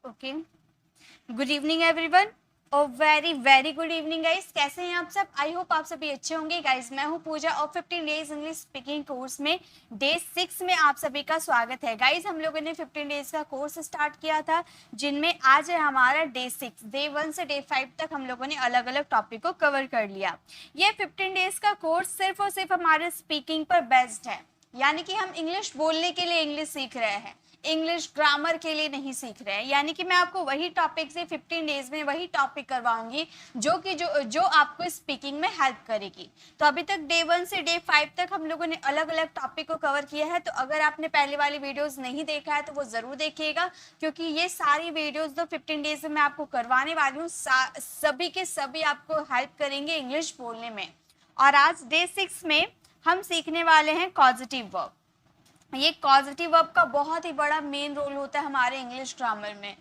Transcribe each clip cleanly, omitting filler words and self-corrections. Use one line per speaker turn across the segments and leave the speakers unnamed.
Okay, good evening everyone और very very good evening guys. कैसे हैं आप सब? आई होप आप सभी अच्छे होंगे गाइस। मैं हूं पूजा और 15 डेज इंग्लिश स्पीकिंग कोर्स में डे 6 में आप सभी का स्वागत है गाइस। हम लोगों ने 15 डेज का कोर्स स्टार्ट किया था, जिनमें आज है हमारा डे 6। डे 1 से डे 5 तक हम लोगों ने अलग अलग टॉपिक को कवर कर लिया। ये 15 डेज का कोर्स सिर्फ और सिर्फ हमारे स्पीकिंग पर बेस्ड है, यानी कि हम इंग्लिश बोलने के लिए इंग्लिश सीख रहे हैं, इंग्लिश ग्रामर के लिए नहीं सीख रहे हैं। यानी कि मैं आपको वही टॉपिक से 15 डेज में वही टॉपिक करवाऊंगी जो आपको स्पीकिंग में हेल्प करेगी। तो अभी तक डे 1 से डे 5 तक हम लोगों ने अलग अलग टॉपिक को कवर किया है। तो अगर आपने पहले वाली वीडियोस नहीं देखा है तो वो जरूर देखिएगा, क्योंकि ये सारी वीडियोस जो 15 डेज में मैं आपको करवाने वाली हूँ सभी के सभी आपको हेल्प करेंगे इंग्लिश बोलने में। और आज डे 6 में हम सीखने वाले हैं कॉजेटिव वर्ब। ये कॉजेटिव वर्ब का बहुत ही बड़ा मेन रोल होता है हमारे इंग्लिश ग्रामर में।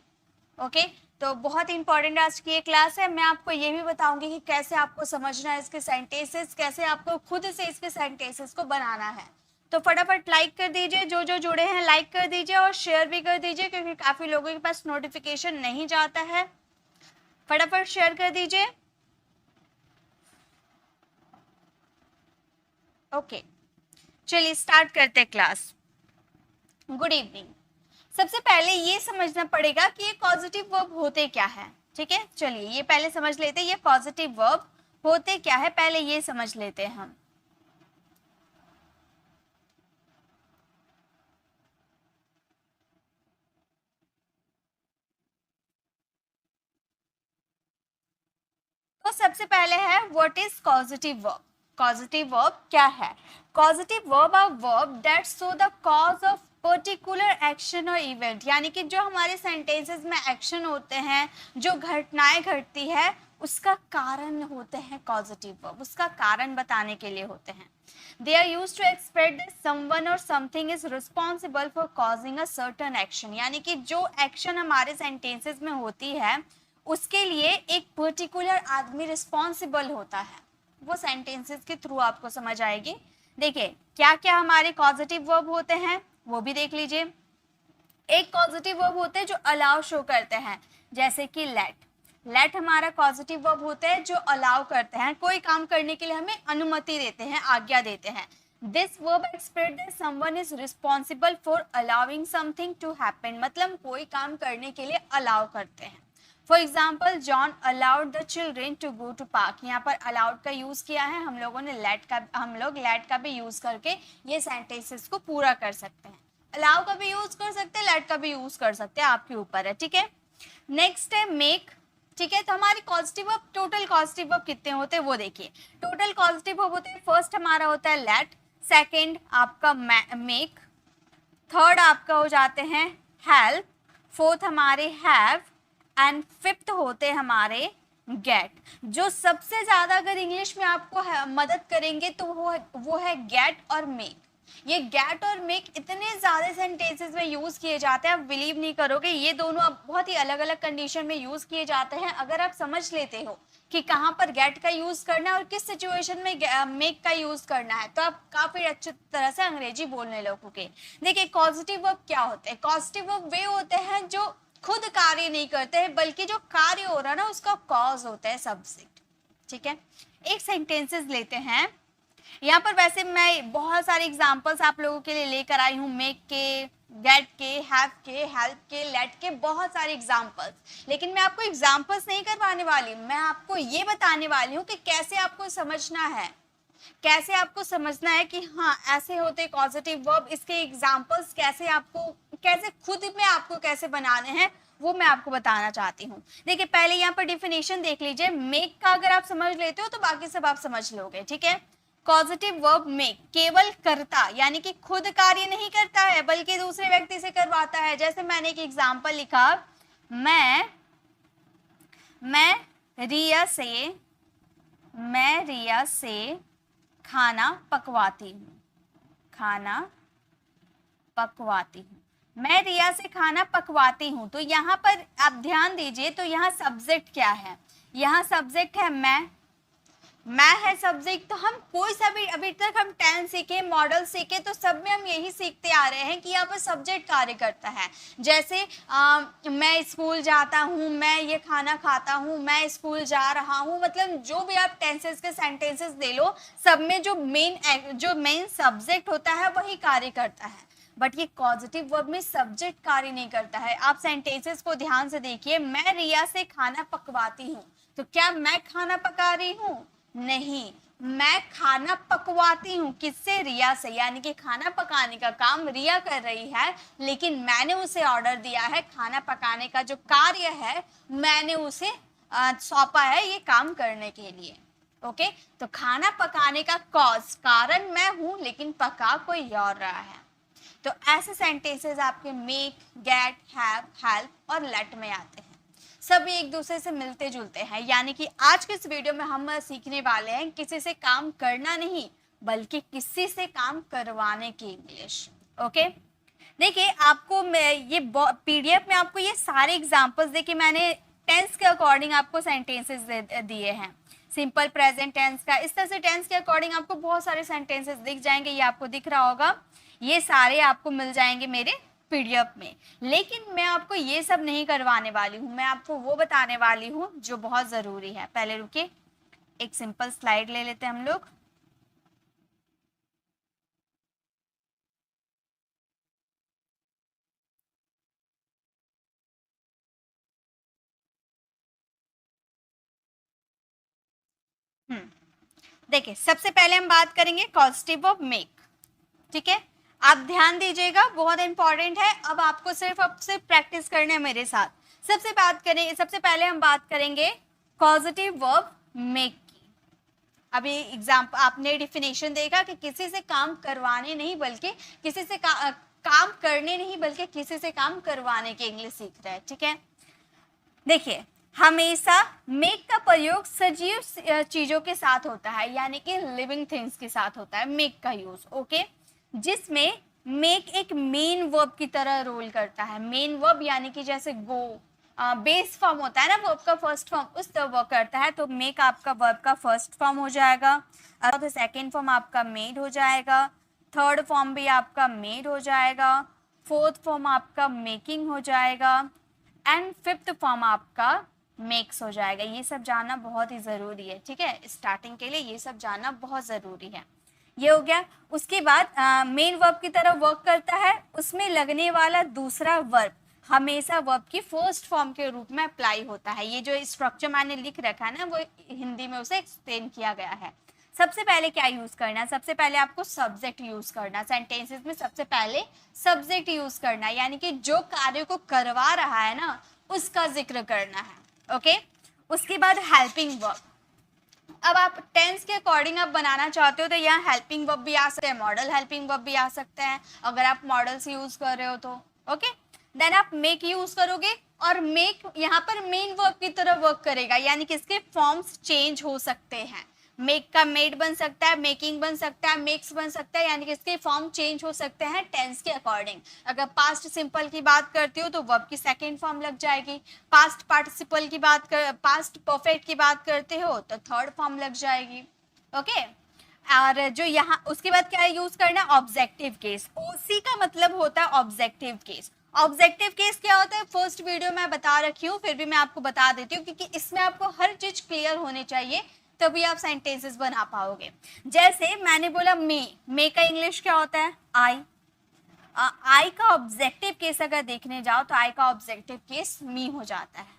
ओके, तो बहुत इंपॉर्टेंट आज की ये क्लास है। मैं आपको ये भी बताऊंगी कि कैसे आपको समझना है इसके सेंटेंसेस, कैसे आपको खुद से इसके सेंटेंसेस को बनाना है। तो फटाफट लाइक कर दीजिए, जो जो जुड़े हैं लाइक कर दीजिए और शेयर भी कर दीजिए, क्योंकि काफी लोगों के पास नोटिफिकेशन नहीं जाता है। फटाफट शेयर कर दीजिए। ओके, चलिए स्टार्ट करते हैं क्लास। Good evening. सबसे पहले ये समझना पड़ेगा कि ये पॉजिटिव वर्ब होते क्या है। ठीक है, चलिए ये पहले समझ लेते हैं ये पॉजिटिव वर्ब होते क्या है, पहले ये समझ लेते हैं हम। तो सबसे पहले है what is positive verb. Positive verb क्या है? Positive verb are verb that show the cause of particular action और इवेंट। यानी कि जो हमारे सेंटेंसेस में एक्शन होते हैं, जो घटनाएं घटती है, उसका कारण होते हैं पॉजिटिव वर्ब, उसका कारण बताने के लिए होते हैं। They are used to express that someone or something is responsible for causing a certain action। यानी कि जो एक्शन हमारे सेंटेंसेस में होती है उसके लिए एक पर्टिकुलर आदमी रिस्पॉन्सिबल होता है। वो सेंटेंसेस के थ्रू आपको समझ आएगी। देखिए क्या क्या हमारे पॉजिटिव वर्ब होते हैं वो भी देख लीजिए। एक पॉजिटिव वर्ब होते हैं जो अलाउ शो करते हैं, जैसे कि लेट। लेट हमारा पॉजिटिव वर्ब होता है जो अलाउ करते हैं, कोई काम करने के लिए हमें अनुमति देते हैं, आज्ञा देते हैं। This verb express that someone is responsible for allowing something to happen, मतलब कोई काम करने के लिए अलाउ करते हैं। For example John allowed the children to go to park. यहाँ पर अलाउड का यूज किया है, हम लोग लेट का भी यूज करके ये सेंटेंसेस को पूरा कर सकते हैं। अलाउ का भी यूज कर सकते हैं, लेट का भी यूज कर सकते हैं, आपके ऊपर है। ठीक है, नेक्स्ट है मेक। ठीक है, तो हमारी positive verb, total positive verb कितने होते हैं वो देखिए। टोटल पॉजिटिव वर्ब होते हैं, फर्स्ट हमारा होता है लेट, सेकंड आपका मेक, थर्ड आपका हो जाते हैं हेल्प, फोर्थ हमारे हैव एंड फिफ्थ होते हमारे गेट। जो सबसे ज्यादा अगर इंग्लिश में आपको मदद करेंगे तो वो है गेट और मेक। ये गेट और मेक इतने ज्यादा सेंटेंसेस में यूज किए जाते हैं, आप बिलीव नहीं करोगे। ये दोनों अब बहुत ही अलग अलग कंडीशन में यूज किए जाते हैं। अगर आप समझ लेते हो कि कहाँ पर गेट का यूज करना है और किस सिचुएशन में मेक का यूज करना है, तो आप काफी अच्छी तरह से अंग्रेजी बोलने लगोगे। देखिए पॉजिटिव वर्ब क्या होते हैं? पॉजिटिव वर्ब वे होते हैं जो खुद कार्य नहीं करते हैं, बल्कि जो कार्य हो रहा है ना उसका कॉज होता है सब्जेक्ट। ठीक है, एक सेंटेंसेस लेते हैं। यहाँ पर वैसे मैं बहुत सारे एग्जांपल्स आप लोगों के लिए लेकर आई हूँ, मेक के, गेट के, हैव के, हेल्प के, लेट के, बहुत सारे एग्जांपल्स। लेकिन मैं आपको एग्जांपल्स नहीं करवाने वाली, मैं आपको ये बताने वाली हूँ कि कैसे आपको समझना है, कैसे आपको समझना है कि हाँ ऐसे होते पॉजिटिव वर्ब, इसके एग्जांपल्स कैसे खुद में आपको कैसे बनाने हैं वो मैं आपको बताना चाहती हूँ। देखिए पहले यहाँ पर डिफिनेशन देख लीजिए। मेक का अगर आप समझ लेते हो तो बाकी सब आप समझ लोगे। ठीक है, पॉजिटिव वर्ब मेक केवल करता, यानी कि खुद कार्य नहीं करता है बल्कि दूसरे व्यक्ति से करवाता है। जैसे मैंने एक एग्जांपल लिखा, मैं रिया से खाना पकवाती हूँ। मैं रिया से खाना पकवाती हूँ। तो यहाँ पर आप ध्यान दीजिए, तो यहाँ सब्जेक्ट क्या है? यहाँ सब्जेक्ट है मैं, मैं है सब्जेक्ट, तो हम कोई सा भी अभी तक हम टेंस सीखे, मॉडल सीखे, तो सब में हम यही सीखते आ रहे हैं कि यहाँ पर सब्जेक्ट कार्य करता है। जैसे मैं स्कूल जाता हूँ, मैं ये खाना खाता हूँ, मैं स्कूल जा रहा हूँ, मतलब जो भी आप टेंसेस के सेंटेंसेस दे लो, सब में जो मेन सब्जेक्ट होता है वही कार्य करता है। बट ये पॉजिटिव वर्ब में सब्जेक्ट कार्य नहीं करता है। आप सेंटेंसेस को ध्यान से देखिए, मैं रिया से खाना पकवाती हूँ, तो क्या मैं खाना पका रही हूँ? नहीं, मैं खाना पकवाती हूँ। किससे? रिया से। यानी कि खाना पकाने का काम रिया कर रही है, लेकिन मैंने उसे ऑर्डर दिया है, खाना पकाने का जो कार्य है मैंने उसे सौंपा है ये काम करने के लिए। ओके, तो खाना पकाने का कॉज, कारण मैं हूं, लेकिन पका कोई और रहा है। तो ऐसे सेंटेंसेस आपके मेक, गेट, हैव, हेल्प और लेट में आते हैं। सभी एक दूसरे से मिलते जुलते हैं। यानी कि आज के इस वीडियो में हम सीखने वाले हैं किसी से काम करना नहीं, बल्कि किसी से काम करवाने की इंग्लिश। ओके, देखिए आपको मैं ये पीडीएफ में आपको ये सारे एग्जांपल्स देखिए, मैंने टेंस के अकॉर्डिंग आपको सेंटेंसेस दिए हैं। सिंपल प्रेजेंट टेंस का, इस तरह से टेंस के अकॉर्डिंग आपको बहुत सारे सेंटेंसेस दिख जाएंगे। ये आपको दिख रहा होगा, ये सारे आपको मिल जाएंगे मेरे पीडीएफ में। लेकिन मैं आपको ये सब नहीं करवाने वाली हूँ, मैं आपको वो बताने वाली हूँ जो बहुत ज़रूरी है। पहले रुकिए, एक सिंपल स्लाइड ले लेते हैं हम लोग। देखिए, सबसे पहले हम बात करेंगे कॉजेटिव ऑफ मेक। ठीक है, आप ध्यान दीजिएगा, बहुत इंपॉर्टेंट है। अब आपको सिर्फ प्रैक्टिस करना है मेरे साथ। सबसे पहले हम बात करेंगे कॉजेटिव वर्ब मेक की। अभी एग्जाम्पल आपने डिफिनेशन देखा कि किसी से काम करवाने नहीं, बल्कि किसी से काम करने नहीं, बल्कि किसी से काम करवाने की इंग्लिश सीख रहे हैं। ठीक है, देखिए हमेशा मेक का प्रयोग सजीव चीजों के साथ होता है, यानी कि लिविंग थिंग्स के साथ होता है मेक का यूज। ओके, जिसमें मेक एक मेन वर्ब की तरह रोल करता है। मेन वर्ब यानी कि जैसे गो बेस फॉर्म होता है ना वर्ब का, फर्स्ट फॉर्म, उस तरह वर्क करता है। तो मेक आपका वर्ब का फर्स्ट फॉर्म हो जाएगा, तो सेकेंड फॉर्म आपका मेड हो जाएगा, थर्ड फॉर्म भी आपका मेड हो जाएगा, फोर्थ फॉर्म आपका मेकिंग हो जाएगा, एंड फिफ्थ फॉर्म आपका मेक्स हो जाएगा। ये सब जानना बहुत ही ज़रूरी है। ठीक है, स्टार्टिंग के लिए ये सब जानना बहुत ज़रूरी है। ये हो गया। उसके बाद मेन वर्ब की तरह वर्क करता है, उसमें लगने वाला दूसरा वर्ब हमेशा वर्ब की फर्स्ट फॉर्म के रूप में अप्लाई होता है। ये जो स्ट्रक्चर मैंने लिख रखा है ना, वो हिंदी में उसे एक्सप्लेन किया गया है। सबसे पहले क्या यूज करना है? सबसे पहले आपको सब्जेक्ट यूज करना। सेंटेंसेस में सबसे पहले सब्जेक्ट यूज करना है, यानी कि जो कार्य को करवा रहा है ना उसका जिक्र करना है। ओके, उसके बाद हेल्पिंग वर्ब। अब आप टेंस के अकॉर्डिंग आप बनाना चाहते हो तो यहाँ हेल्पिंग वर्ब भी आ सकते हैं, मॉडल हेल्पिंग वर्ब भी आ सकते हैं, अगर आप मॉडल्स यूज कर रहे हो तो। ओके, देन आप मेक यूज करोगे, और मेक यहाँ पर मेन वर्ब की तरह वर्क करेगा, यानी कि इसके फॉर्म्स चेंज हो सकते हैं। मेक का मेड बन सकता है, मेकिंग बन सकता है, मेक्स बन सकता है, यानी कि इसके फॉर्म चेंज हो सकते हैं टेंस के अकॉर्डिंग। अगर पास्ट सिंपल की बात करती हो तो वर्ब की सेकेंड फॉर्म लग जाएगी, पास्ट पार्टिसिपल की बात कर पास्ट परफेक्ट की बात करते हो तो थर्ड फॉर्म लग जाएगी। ओके, और जो यहाँ उसके बाद क्या यूज करना? Objective case. ओसी का मतलब होता है ऑब्जेक्टिव केस। ऑब्जेक्टिव केस क्या होता है? फर्स्ट वीडियो में बता रखी हूँ, फिर भी मैं आपको बता देती हूँ, क्योंकि इसमें आपको हर चीज क्लियर होनी चाहिए, तभी आप सेंटेंसेस बना पाओगे। जैसे मैंने बोला मे का इंग्लिश क्या होता है? आई। आई का ऑब्जेक्टिव केस अगर देखने जाओ तो आई का ऑब्जेक्टिव केस मी हो जाता है।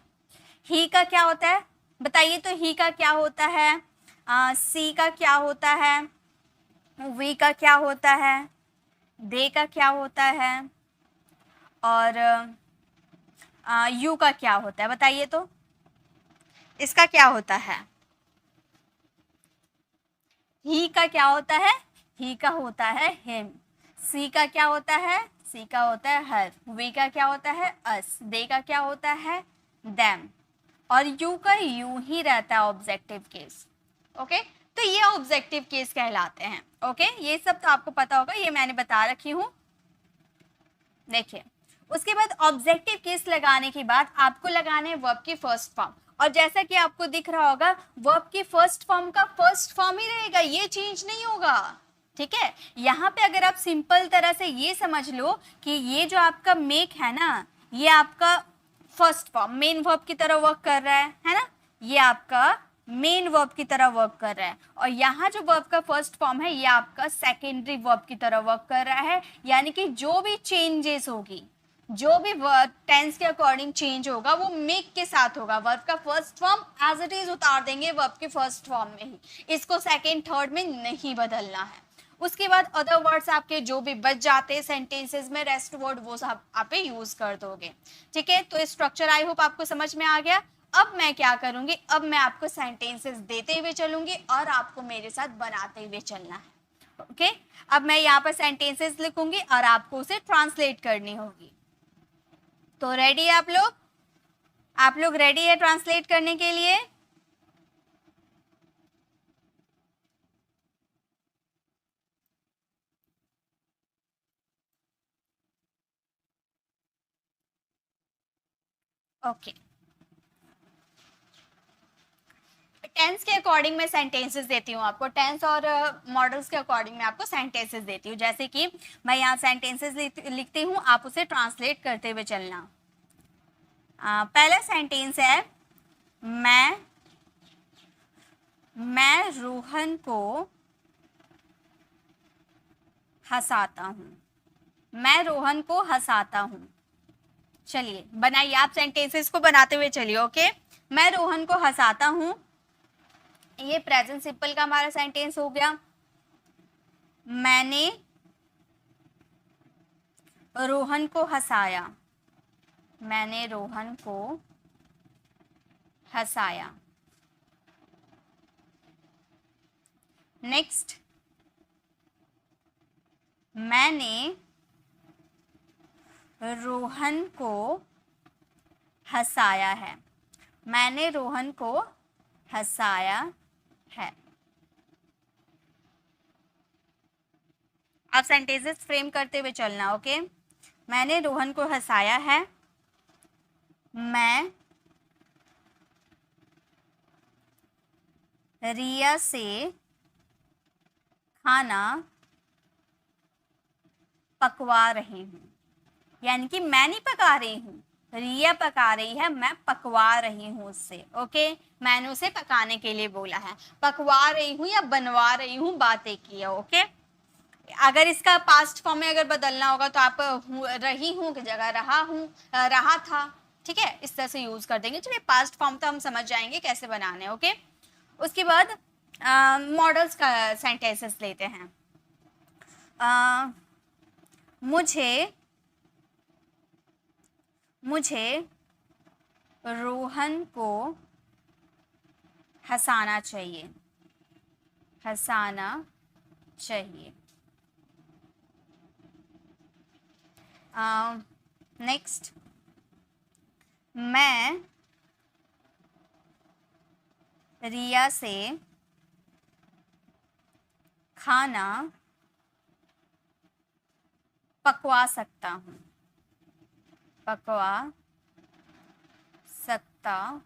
ही का क्या होता है बताइए? तो ही का क्या होता है? सी का क्या होता है? वी का क्या होता है? दे का क्या होता है? और यू का क्या होता है? बताइए तो इसका क्या होता है? ही का क्या होता है? ही का होता है हिम। सी का क्या होता है? सी का होता है हर। वी का क्या होता है? अस। दे का क्या होता है? देम। और यू का यू ही रहता है ऑब्जेक्टिव केस। ओके, तो ये ऑब्जेक्टिव केस कहलाते हैं। ओके, ये सब तो आपको पता होगा, ये मैंने बता रखी हूँ। देखिए, उसके बाद ऑब्जेक्टिव केस लगाने के बाद आपको लगाने हैं वर्ब की फर्स्ट फॉर्म। और जैसा कि आपको दिख रहा होगा वर्ब की फर्स्ट फॉर्म का फर्स्ट फॉर्म ही रहेगा, ये चेंज नहीं होगा, ठीक है। यहाँ पे अगर आप सिंपल तरह से ये समझ लो कि ये जो आपका मेक है ना, ये आपका फर्स्ट फॉर्म मेन वर्ब की तरह वर्क कर रहा है ना, ये आपका मेन वर्ब की तरह वर्क कर रहा है, और यहाँ जो वर्ब का फर्स्ट फॉर्म है ये आपका सेकेंडरी वर्ब की तरह वर्क कर रहा है। यानी कि जो भी चेंजेस होगी, जो भी टेंस के अकॉर्डिंग चेंज होगा वो मेक के साथ होगा। वर्ब का first form as it is उतार देंगे वर्ब के फर्स्ट फॉर्म में ही, इसको सेकेंड थर्ड में नहीं बदलना है। उसके बाद अदर वर्ड्स आपके जो भी बच जाते हैं सेंटेंसेस में, रेस्ट वर्ड वो सब आप यूज कर दोगे, ठीक है। तो स्ट्रक्चर आई होप आपको समझ में आ गया। अब मैं क्या करूंगी, अब मैं आपको सेंटेंसेस देते हुए चलूंगी और आपको मेरे साथ बनाते हुए चलना है, ओके। अब मैं यहाँ पर सेंटेंसेस लिखूंगी और आपको उसे ट्रांसलेट करनी होगी। तो रेडी है आप लोग रेडी है ट्रांसलेट करने के लिए? ओके, टेंस के अकॉर्डिंग मैं सेंटेंसेस देती हूँ आपको, टेंस और मॉडल्स के अकॉर्डिंग मैं आपको सेंटेंसेस देती हूँ। जैसे कि मैं यहाँ सेंटेंसेस लिखती हूँ, आप उसे ट्रांसलेट करते हुए चलना। पहला सेंटेंस है मैं रोहन को हंसाता हूँ। मैं रोहन को हंसाता हूँ। चलिए बनाइए, आप सेंटेंसेस को बनाते हुए चलिए, ओके। मैं रोहन को हंसाता हूँ, ये प्रेजेंट सिंपल का हमारा सेंटेंस हो गया। मैंने रोहन को हंसाया। मैंने रोहन को हंसाया। नेक्स्ट, मैंने रोहन को हंसाया है। मैंने रोहन को हंसाया है। आप सेंटेंसेस फ्रेम करते हुए चलना, ओके। मैंने रोहन को हंसाया है। मैं रिया से खाना पकवा रही हूँ। यानी कि मैं नहीं पका रही हूँ, रिया पका रही है, मैं पकवा रही हूँ उससे, ओके। मैंने उसे पकाने के लिए बोला है, पकवा रही हूँ या बनवा रही हूँ, बातें की है, ओके। अगर इसका पास्ट फॉर्म में अगर बदलना होगा तो आप रही हूँ की जगह रहा हूँ, रहा था, ठीक है, इस तरह से यूज कर देंगे। चलिए पास्ट फॉर्म तो हम समझ जाएंगे कैसे बनाने, ओके। उसके बाद मॉडल्स का सेंटेंसेस लेते हैं। मुझे रोहन को हंसाना चाहिए। हंसाना चाहिए। नेक्स्ट, मैं रिया से खाना पकवा सकता हूँ। पकवा सकता हूँ।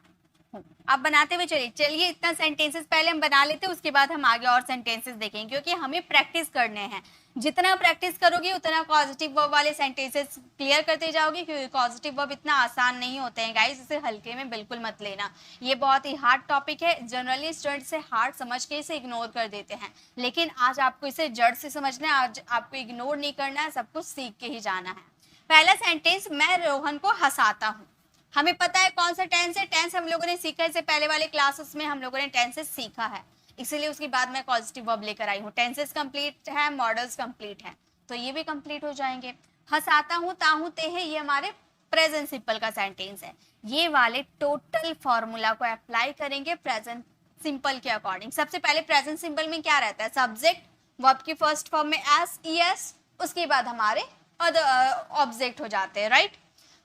आप बनाते हुए चलिए इतना सेंटेंसेस पहले हम बना लेते हैं, उसके बाद हम आगे और सेंटेंसेस देखेंगे, क्योंकि हमें प्रैक्टिस करने हैं। जितना प्रैक्टिस करोगे उतना पॉजिटिव वर्ब वाले सेंटेंसेस क्लियर करते जाओगे, क्योंकि पॉजिटिव वर्ब इतना आसान नहीं होते हैं गाइस, इसे हल्के में बिल्कुल मत लेना। ये बहुत ही हार्ड टॉपिक है, जनरली स्टूडेंट से हार्ड समझ के इसे इग्नोर कर देते हैं, लेकिन आज आपको इसे जड़ से समझना है, आज आपको इग्नोर नहीं करना है, सब कुछ सीख के ही जाना है। पहला सेंटेंस, मैं रोहन को हंसाता हूँ। हमें पता है कौन सा टेंस है, टेंस हम लोगों ने सीखा है, इससे पहले वाले क्लासेस में हम लोगों ने टेंसेस सीखा है, इसीलिए उसके बाद मैं पॉजिटिव वर्ब लेकर आई हूँ। टेंसेस कंप्लीट है, मॉडल्स कंप्लीट है, तो ये भी कंप्लीट हो जाएंगे। हंसाता हूँ, ताहू ते है, ये हमारे प्रेजेंट सिंपल का सेंटेंस है। ये वाले टोटल फॉर्मूला को अप्लाई करेंगे प्रेजेंट सिंपल के अकॉर्डिंग। सबसे पहले प्रेजेंट सिंपल में क्या रहता है, सब्जेक्ट, वर्ब की फर्स्ट फॉर्म में एस, ईएस, उसके बाद हमारे ऑब्जेक्ट हो जाते हैं, राइट।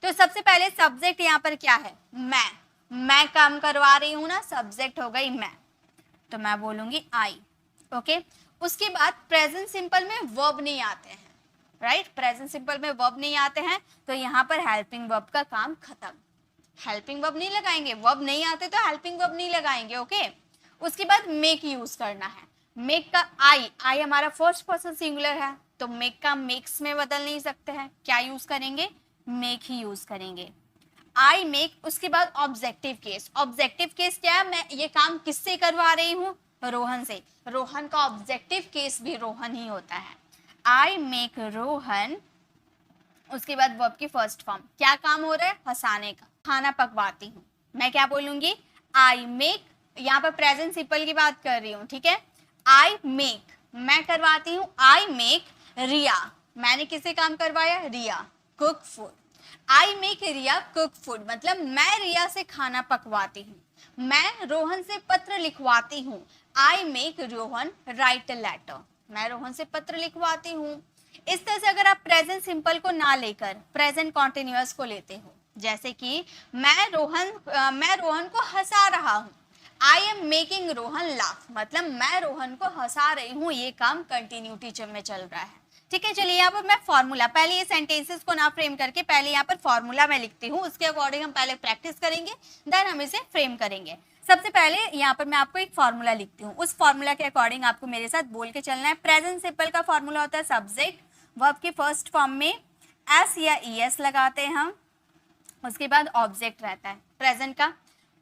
तो सबसे पहले सब्जेक्ट यहाँ पर क्या है, मैं काम करवा रही हूँ ना, सब्जेक्ट हो गई मैं, तो मैं बोलूंगी आई, ओके। उसके बाद प्रेजेंट सिंपल में वर्ब नहीं आते हैं, राइट। प्रेजेंट सिंपल में वर्ब नहीं आते हैं, तो यहाँ पर हेल्पिंग वर्ब का काम खत्म। हेल्पिंग वर्ब नहीं लगाएंगे, वर्ब नहीं आते तो हेल्पिंग वर्ब नहीं लगाएंगे, ओके। उसके बाद मेक यूज करना है। मेक का आई हमारा फर्स्ट पर्सन सिंगुलर है, तो मेक का मेक्स में बदल नहीं सकते हैं, क्या यूज करेंगे, मेक ही यूज करेंगे। आई मेक, उसके बाद ऑब्जेक्टिव केस। ऑब्जेक्टिव केस क्या है, मैं ये काम किससे करवा रही हूँ, रोहन से। रोहन का ऑब्जेक्टिव केस भी रोहन ही होता है। आई मेक रोहन, उसके बाद वर्ब की फर्स्ट फॉर्म, क्या काम हो रहा है, हंसाने का, खाना पकवाती हूँ। मैं क्या बोलूंगी, आई मेक, यहाँ पर प्रेजेंट सिंपल की बात कर रही हूँ, ठीक है। आई मेक, मैं करवाती हूँ, आई मेक रिया, मैंने किससे काम करवाया, Riya, cook food. I make Riya cook food, मतलब मैं रिया से खाना पकवाती हूँ। मैं रोहन से पत्र लिखवाती हूँ। I make Rohan write a letter, मैं रोहन से पत्र लिखवाती हूँ। इस तरह से अगर आप प्रेजेंट सिंपल को ना लेकर प्रेजेंट कॉन्टिन्यूअस को लेते हो, जैसे कि मैं रोहन को हंसा रहा हूँ। आई एम मेकिंग रोहन लाफ, मतलब मैं रोहन को हंसा रही हूँ, ये काम कंटिन्यूटी में चल रहा है, ठीक है। चलिए यहाँ पर मैं फॉर्मूला, पहले ये सेंटेंसेस को ना फ्रेम करके पहले यहाँ पर फॉर्मूला मैं लिखती हूँ, उसके अकॉर्डिंग हम पहले प्रैक्टिस करेंगे, देन हम इसे फ्रेम करेंगे। सबसे पहले यहाँ पर मैं आपको एक फॉर्मूला लिखती हूँ, उस फॉर्मूला के अकॉर्डिंग आपको मेरे साथ बोल के चलना है। प्रेजेंट सिंपल का फॉर्मूला होता है सब्जेक्ट, वर्ब की फर्स्ट फॉर्म में एस या ईएस लगाते हैं हम, उसके बाद ऑब्जेक्ट रहता है। प्रेजेंट का,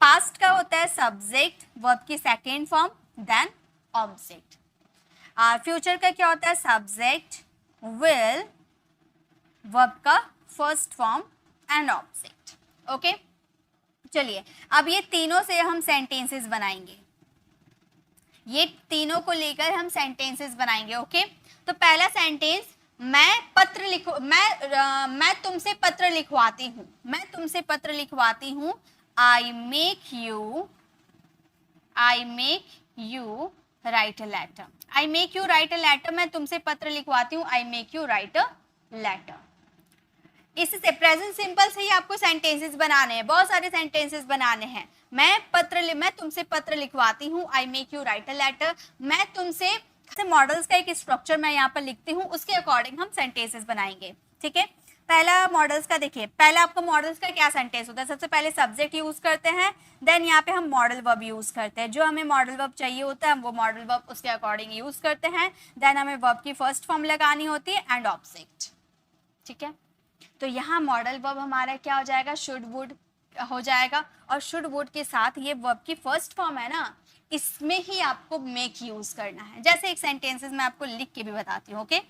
पास्ट का होता है सब्जेक्ट, वर्ब की second form, then object. Future का क्या होता है, सब्जेक्ट, विल, वर्ब का first form and object, okay. चलिए अब ये तीनों से हम सेंटेंसेस बनाएंगे, ये तीनों को लेकर हम सेंटेंसेस बनाएंगे, ओके। तो पहला सेंटेंस, मैं तुमसे पत्र लिखवाती हूँ, मैं तुमसे पत्र लिखवाती हूँ। I make you write a letter, I make you write a letter, मैं तुमसे पत्र लिखवाती हूँ, I make you write a letter. इससे प्रेजेंट सिंपल से ही आपको सेंटेंसेस बनाने हैं, बहुत सारे सेंटेंसेस बनाने हैं। मैं तुमसे पत्र लिखवाती हूँ, I make you write a letter. मैं तुमसे, मॉडल्स का एक स्ट्रक्चर मैं यहाँ पर लिखती हूँ, उसके अकॉर्डिंग हम सेंटेंसेस बनाएंगे, ठीक है। पहला मॉडल्स का देखिए, पहला आपको मॉडल्स का क्या सेंटेंस होता है, सबसे पहले सब्जेक्ट यूज करते हैं, देन यहाँ पे हम मॉडल वर्ब यूज करते हैं, जो हमें मॉडल वर्ब चाहिए होता है हम वो मॉडल वर्ब उसके अकॉर्डिंग यूज करते हैं, देन हमें वर्ब की फर्स्ट फॉर्म लगानी होती है एंड ऑब्जेक्ट, ठीक है। तो यहाँ मॉडल वर्ब हमारा क्या हो जाएगा, शुड वुड हो जाएगा, और शुड वुड के साथ ये वर्ब की फर्स्ट फॉर्म है ना, इसमें ही आपको मेक यूज करना है। जैसे एक सेंटेंसेस मैं आपको लिख के भी बताती हूँ, ओके।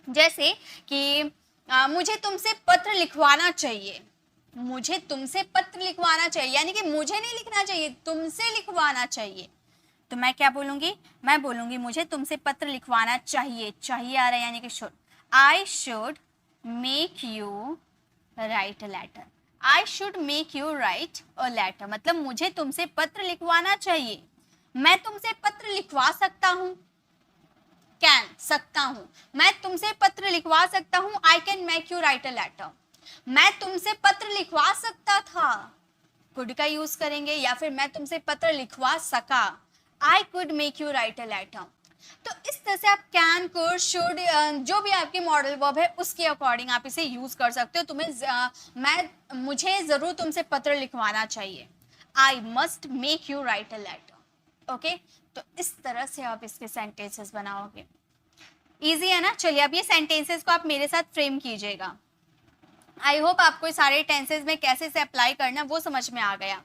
जैसे कि मुझे तुमसे पत्र लिखवाना चाहिए, मुझे तुमसे पत्र लिखवाना चाहिए, यानी कि मुझे नहीं लिखना चाहिए, तुमसे लिखवाना चाहिए। तो मैं क्या बोलूंगी, मैं बोलूंगी मुझे तुमसे पत्र लिखवाना चाहिए, चाहिए आ रहा है यानी कि should. I should make you write a letter, I should make you write a letter, मतलब मुझे तुमसे पत्र लिखवाना चाहिए। मैं तुमसे पत्र लिखवा सकता हूँ, कैन, सकता हूँ, मैं तुमसे पत्र लिखवा सकता हूँ, I can make you write a letter. मैं तुमसे पत्र लिखवा सकता था, कुड का यूज करेंगे, या फिर मैं तुमसे पत्र लिखवा सका, I could make you write a letter. तो इस तरह से आप कैन, कुड, शुड, जो भी आपकी मॉडल वर्ब है उसके अकॉर्डिंग आप इसे यूज कर सकते हो। मुझे जरूर तुमसे पत्र लिखवाना चाहिए, I must make you write a letter, okay. तो इस तरह से आप इसके सेंटेंसेस बनाओगे, इजी है ना। चलिए अब ये सेंटेंसेस को आप मेरे साथ फ्रेम कीजिएगा। आई होप आपको सारे टेंसेस में कैसे से अप्लाई करना वो समझ में आ गया।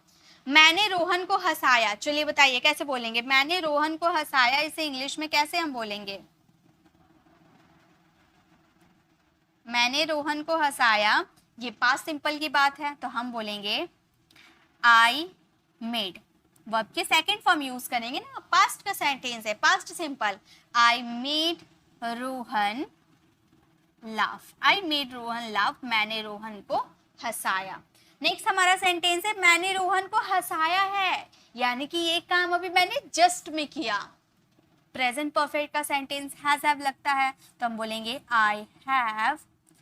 मैंने रोहन को हंसाया, चलिए बताइए कैसे बोलेंगे, मैंने रोहन को हंसाया, इसे इंग्लिश में कैसे हम बोलेंगे, मैंने रोहन को हंसाया, ये पास्ट सिंपल की बात है, तो हम बोलेंगे आई मेड, वर्ब के सेकंड फॉर्म यूज करेंगे ना, पास्ट का सेंटेंस है, past simple, I made Rohan laugh, I made Rohan laugh, मैंने रोहन को हंसाया। नेक्स्ट हमारा सेंटेंस है मैंने रोहन को हंसाया है, यानी कि ये काम अभी मैंने जस्ट में किया। प्रेजेंट परफेक्ट का सेंटेंस हैव लगता है, तो हम बोलेंगे आई हैव,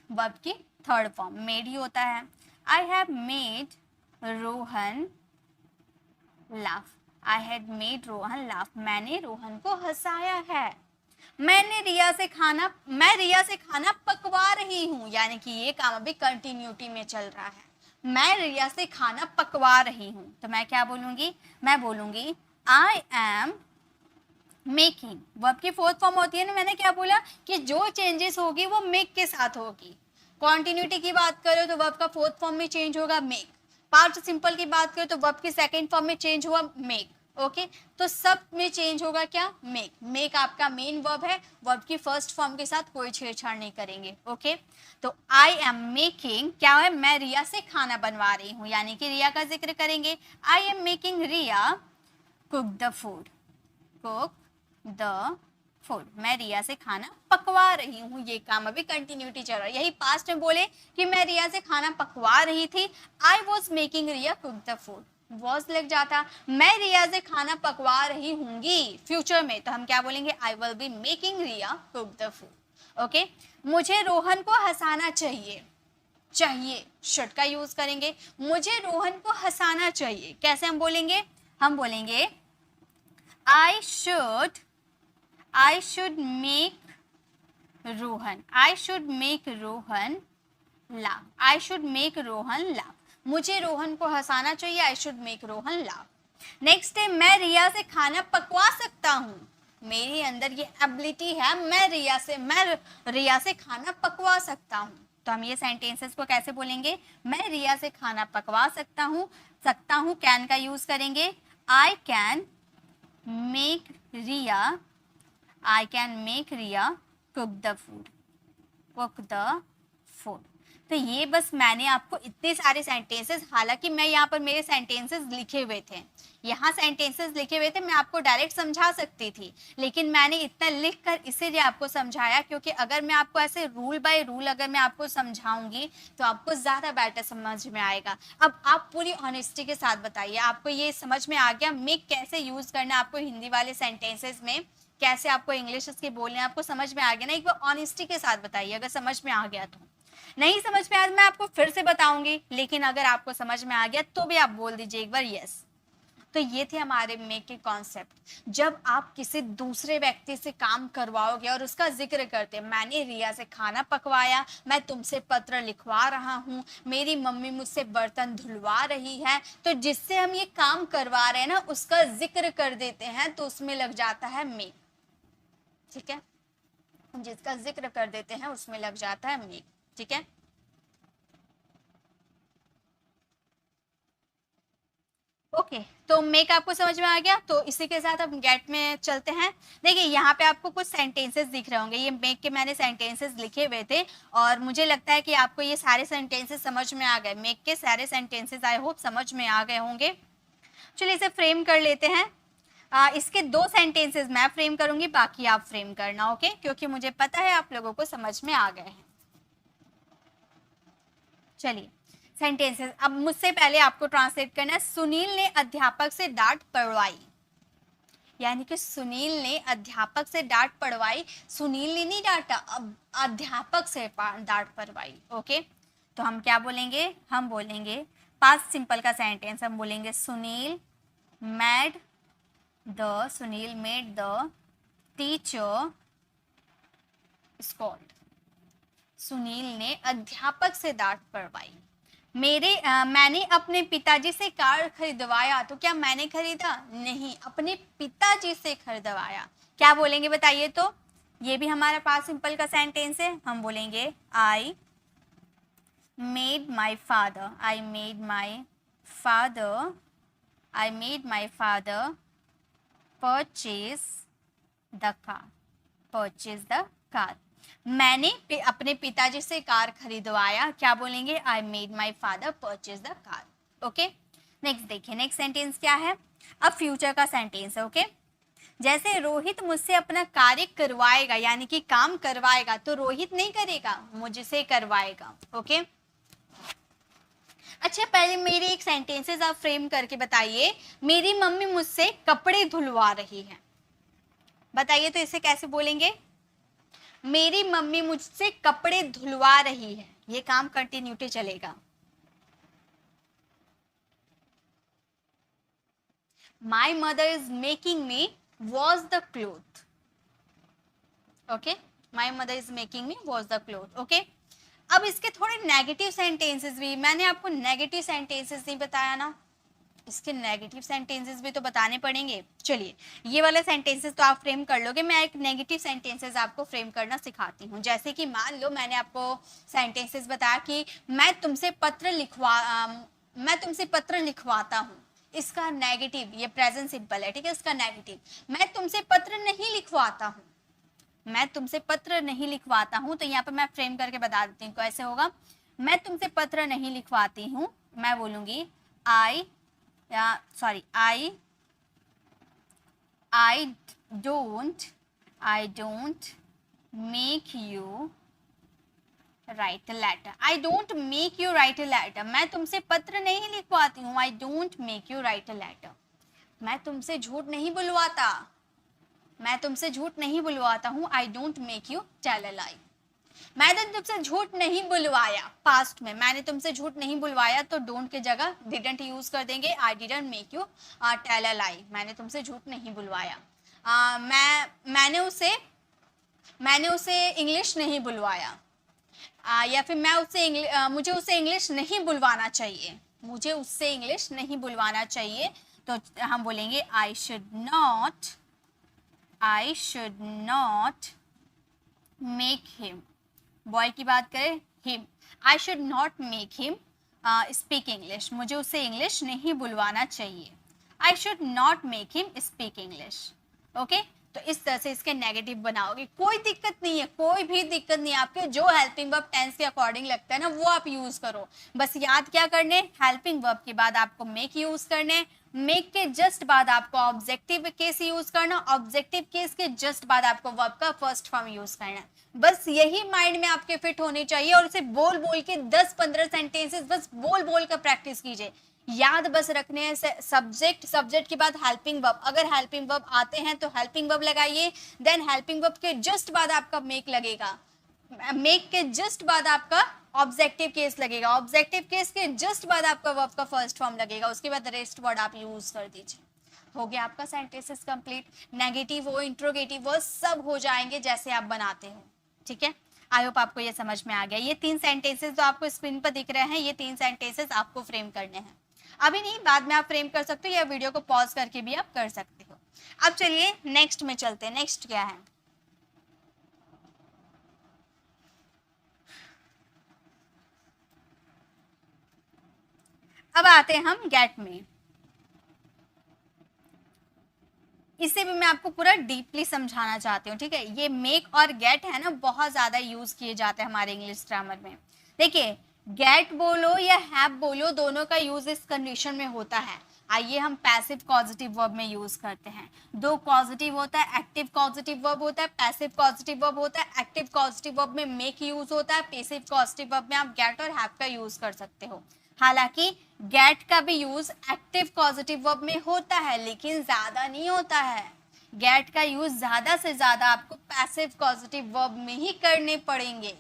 वर्ब की थर्ड फॉर्म मेड ही होता है, I have made Rohan laugh, I had made Rohan laugh, मैंने रोहन को हंसाया है। मैं रिया से खाना पकवा रही हूँ, यानी कि ये काम अभी कंटिन्यूटी में चल रहा है। मैं रिया से खाना पकवा रही हूँ, तो मैं क्या बोलूंगी, मैं बोलूंगी आई एम मेकिंग। वर्ब की फोर्थ फॉर्म होती है ना, मैंने क्या बोला कि जो चेंजेस होगी वो मेक के साथ होगी। कॉन्टिन्यूटी की बात करो तो वर्ब का फोर्थ फॉर्म में चेंज होगा मेक। पास्ट सिंपल की बात करो तो वर्ब की सेकंड फॉर्म में चेंज हुआ मेक। ओके तो सब में चेंज होगा क्या, मेक। मेक आपका मेन वर्ब है, वर्ब की फर्स्ट फॉर्म के साथ कोई छेड़छाड़ नहीं करेंगे। ओके तो आई एम मेकिंग क्या है, मैं रिया से खाना बनवा रही हूँ, यानी कि रिया का जिक्र करेंगे। I am making Riya cook the food, cook the food, मैं रिया से खाना पकवा रही हूँ, ये काम अभी कंटिन्यूटी चल रहा है। यही पास्ट में बोले कि मैं रिया से खाना पकवा रही थी, I was making Riya cook the food, was लग जाता। मैं रिया से खाना पकवा रही हूँगी फ्यूचर में, तो हम क्या बोलेंगे, I will be making Riya cook the food. Okay मुझे रोहन को हंसाना चाहिए, चाहिए शुड का यूज करेंगे। मुझे रोहन को हंसाना चाहिए, कैसे हम बोलेंगे, हम बोलेंगे I should make Rohan, I should make Rohan laugh, I should make Rohan laugh, मुझे रोहन को हंसाना चाहिए, I should make Rohan laugh। Next है मैं रिया से खाना पकवा सकता हूँ, मेरे अंदर ये एबिलिटी है, मैं रिया से खाना पकवा सकता हूँ। तो हम ये सेंटेंसेस को कैसे बोलेंगे, मैं रिया से खाना पकवा सकता हूँ कैन का यूज करेंगे। I can make Riya, I can make Riya cook the food, cook the food। तो ये बस मैंने आपको इतने सारे सेंटेंसेस, हालांकि मैं यहाँ पर मेरे सेंटेंसेस लिखे हुए थे, यहाँ सेंटेंसेस लिखे हुए थे, मैं आपको डायरेक्ट समझा सकती थी, लेकिन मैंने इतना लिख कर इसीलिए आपको समझाया, क्योंकि अगर मैं आपको ऐसे रूल बाय रूल अगर मैं आपको समझाऊंगी तो आपको ज़्यादा बेटर समझ में आएगा। अब आप पूरी ऑनेस्टी के साथ बताइए, आपको ये समझ में आ गया मेक कैसे यूज़ करना है, आपको हिंदी वाले सेंटेंसेस में कैसे आपको इंग्लिश इसके बोलने, आपको समझ में आ गया ना, एक बार ऑनेस्टी के साथ बताइए अगर समझ में आ गया तो। नहीं समझ में आया मैं आपको फिर से बताऊंगी, लेकिन अगर आपको समझ में आ गया तो भी आप बोल दीजिए एक बार यस। तो ये थे हमारे मेक के कॉन्सेप्ट। जब आप किसी दूसरे व्यक्ति से काम करवाओगे और उसका जिक्र करते, मैंने रिया से खाना पकवाया, मैं तुमसे पत्र लिखवा रहा हूँ, मेरी मम्मी मुझसे बर्तन धुलवा रही है, तो जिससे हम ये काम करवा रहे हैं ना उसका जिक्र कर देते हैं, तो उसमें लग जाता है मेक। ठीक है, जिसका जिक्र कर देते हैं उसमें लग जाता है मेक। ठीक है, ओके तो मेक आपको समझ में आ गया। तो इसी के साथ हम गेट में चलते हैं। देखिए यहाँ पे आपको कुछ सेंटेंसेस दिख रहे होंगे, ये मेक के मैंने सेंटेंसेस लिखे हुए थे और मुझे लगता है कि आपको ये सारे सेंटेंसेस समझ में आ गए, मेक के सारे सेंटेंसेस आई होप समझ में आ गए होंगे। चलिए इसे फ्रेम कर लेते हैं। इसके दो सेंटेंसेस मैं फ्रेम करूंगी, बाकी आप फ्रेम करना। ओके क्योंकि मुझे पता है आप लोगों को समझ में आ गए हैं। चलिए सेंटेंसेस, अब मुझसे पहले आपको ट्रांसलेट करना है। सुनील ने अध्यापक से डांट पड़वाई, यानी कि सुनील ने अध्यापक से डांट पड़वाई, सुनील ने नहीं डांटा, अब अध्यापक से डांट पड़वाई। ओके तो हम क्या बोलेंगे, हम बोलेंगे पास्ट सिंपल का सेंटेंस, हम बोलेंगे Sunil made the teacher scold, Sunil ने अध्यापक से डांट पड़वाई। मैंने अपने पिताजी से कार खरीदवाया, तो क्या मैंने खरीदा, नहीं, अपने पिताजी से खरीदवाया। क्या बोलेंगे बताइए, तो ये भी हमारा पास्ट सिंपल का सेंटेंस है। हम बोलेंगे I made my father purchase the car, मैंने अपने पिताजी से कार खरीदवाया। क्या बोलेंगे, I made my father purchase the car. Okay next देखिए, नेक्स्ट सेंटेंस क्या है, अब फ्यूचर का सेंटेंस है। ओके जैसे रोहित मुझसे अपना कार्य करवाएगा, यानी कि काम करवाएगा, तो रोहित नहीं करेगा, मुझसे करवाएगा। ओके अच्छा पहले मेरे एक सेंटेंसेस आप फ्रेम करके बताइए, मेरी मम्मी मुझसे कपड़े धुलवा रही है, बताइए तो इसे कैसे बोलेंगे, मेरी मम्मी मुझसे कपड़े धुलवा रही है, ये काम कंटिन्यूटी चलेगा। My mother is making me wash the cloth. Okay my mother is making me wash the cloth. Okay अब इसके थोड़े नेगेटिव सेंटेंसेस भी, मैंने आपको नेगेटिव सेंटेंसेस नहीं बताया ना, इसके नेगेटिव सेंटेंसेस भी तो बताने पड़ेंगे। चलिए ये वाले सेंटेंसेस तो आप फ्रेम कर लोगे, मैं एक नेगेटिव सेंटेंसेस आपको फ्रेम करना सिखाती हूँ। जैसे कि मान लो मैंने आपको सेंटेंसेस बताया कि मैं तुमसे पत्र लिखवाता हूँ, इसका नेगेटिव, ये प्रेजेंट सिंपल है, ठीक है, इसका नेगेटिव मैं तुमसे पत्र नहीं लिखवाता हूँ, मैं तुमसे पत्र नहीं लिखवाता हूँ। तो यहाँ पर मैं फ्रेम करके बता देती हूँ कैसे होगा। मैं तुमसे पत्र नहीं लिखवाती हूँ, मैं बोलूंगी आई don't make you write a letter. I don't make you write a letter. मैं तुमसे पत्र नहीं लिखवाती हूँ, I don't make you write a letter. मैं तुमसे झूठ नहीं बुलवाता, मैं तुमसे झूठ नहीं बुलवाता हूँ, I don't make you tell a lie. मैंने तुमसे झूठ नहीं बुलवाया, पास्ट में मैंने तुमसे झूठ नहीं बुलवाया, तो डोंट के जगह डिडंट यूज कर देंगे, I didn't make you tell a lie, मैंने तुमसे झूठ नहीं बुलवाया। मैंने उसे इंग्लिश नहीं बुलवाया, या फिर मुझे उससे इंग्लिश नहीं बुलवाना चाहिए, मुझे उससे इंग्लिश नहीं बुलवाना चाहिए, तो हम बोलेंगे I should not make him, boy की बात करें him, I should not make him speak English, मुझे उससे इंग्लिश नहीं बुलवाना चाहिए, I should not make him speak English. Okay, तो इस तरह से इसके नेगेटिव बनाओगे, कोई दिक्कत नहीं है, कोई भी दिक्कत नहीं है, आपके जो हेल्पिंग वर्ब टेंस के अकॉर्डिंग लगता है ना वो आप यूज करो। बस याद क्या करने, हेल्पिंग वर्ब के बाद आपको मेक यूज करने, मेक के जस्ट बाद आपको ऑब्जेक्टिव केस यूज करना, ऑब्जेक्टिव केस के जस्ट बाद आपको वर्ब का फर्स्ट फॉर्म यूज करना। बस यही माइंड में आपके फिट होने चाहिए, और इसे बोल बोल के 10-15 सेंटेंसेस बस बोल बोल कर प्रैक्टिस कीजिए। याद बस रखने हैं सब्जेक्ट के बाद हेल्पिंग वर्ब, अगर हेल्पिंग वर्ब आते हैं तो हेल्पिंग वर्ब लगाइए, देन हेल्पिंग वर्ब के जस्ट बाद आपका मेक लगेगा, मेक के जस्ट बाद आपका ऑब्जेक्टिव केस लगेगा, ऑब्जेक्टिव केस के जस्ट बाद आपका वर्ब का फर्स्ट फॉर्म लगेगा, उसके बाद रेस्ट वर्ड आप यूज कर दीजिए। हो गया आपका सेंटेंसेस कंप्लीट, नेगेटिव हो, इंट्रोगेटिव हो, सब हो जाएंगे जैसे आप बनाते हो। ठीक है, आई होप आपको ये समझ में आ गया। ये 3 सेंटेंसेस जो आपको स्क्रीन पर दिख रहे हैं, ये 3 सेंटेंसेस आपको फ्रेम करने हैं, अभी नहीं बाद में आप फ्रेम कर सकते हो, या वीडियो को पॉज करके भी आप कर सकते हो। अब चलिए नेक्स्ट में चलते हैं, नेक्स्ट क्या है। अब आते हैं हम गेट में, इसे भी मैं आपको पूरा डीपली समझाना चाहती हूँ। ठीक है, ये मेक और गेट है ना, बहुत ज्यादा यूज किए जाते हैं हमारे इंग्लिश ग्रामर में। देखिए गेट बोलो या हैव बोलो, दोनों का यूज इस कंडीशन में होता है। आइए हम पैसिव कॉजेटिव वर्ब में यूज करते हैं। 2 कॉजेटिव होता है, एक्टिव कॉजेटिव वर्ब होता है, पैसिव कॉजेटिव वर्ब होता है। एक्टिव कॉजेटिव वर्ब में मेक यूज होता है, पैसिव कॉजेटिव वर्ब में आप गेट और हैव का यूज कर सकते हो। हालांकि गेट का भी यूज एक्टिव कॉजेटिव वर्ब में होता है, लेकिन ज्यादा नहीं होता है। गेट का यूज ज्यादा से ज्यादा आपको पैसिव कॉजेटिव वर्ब में ही करने पड़ेंगे,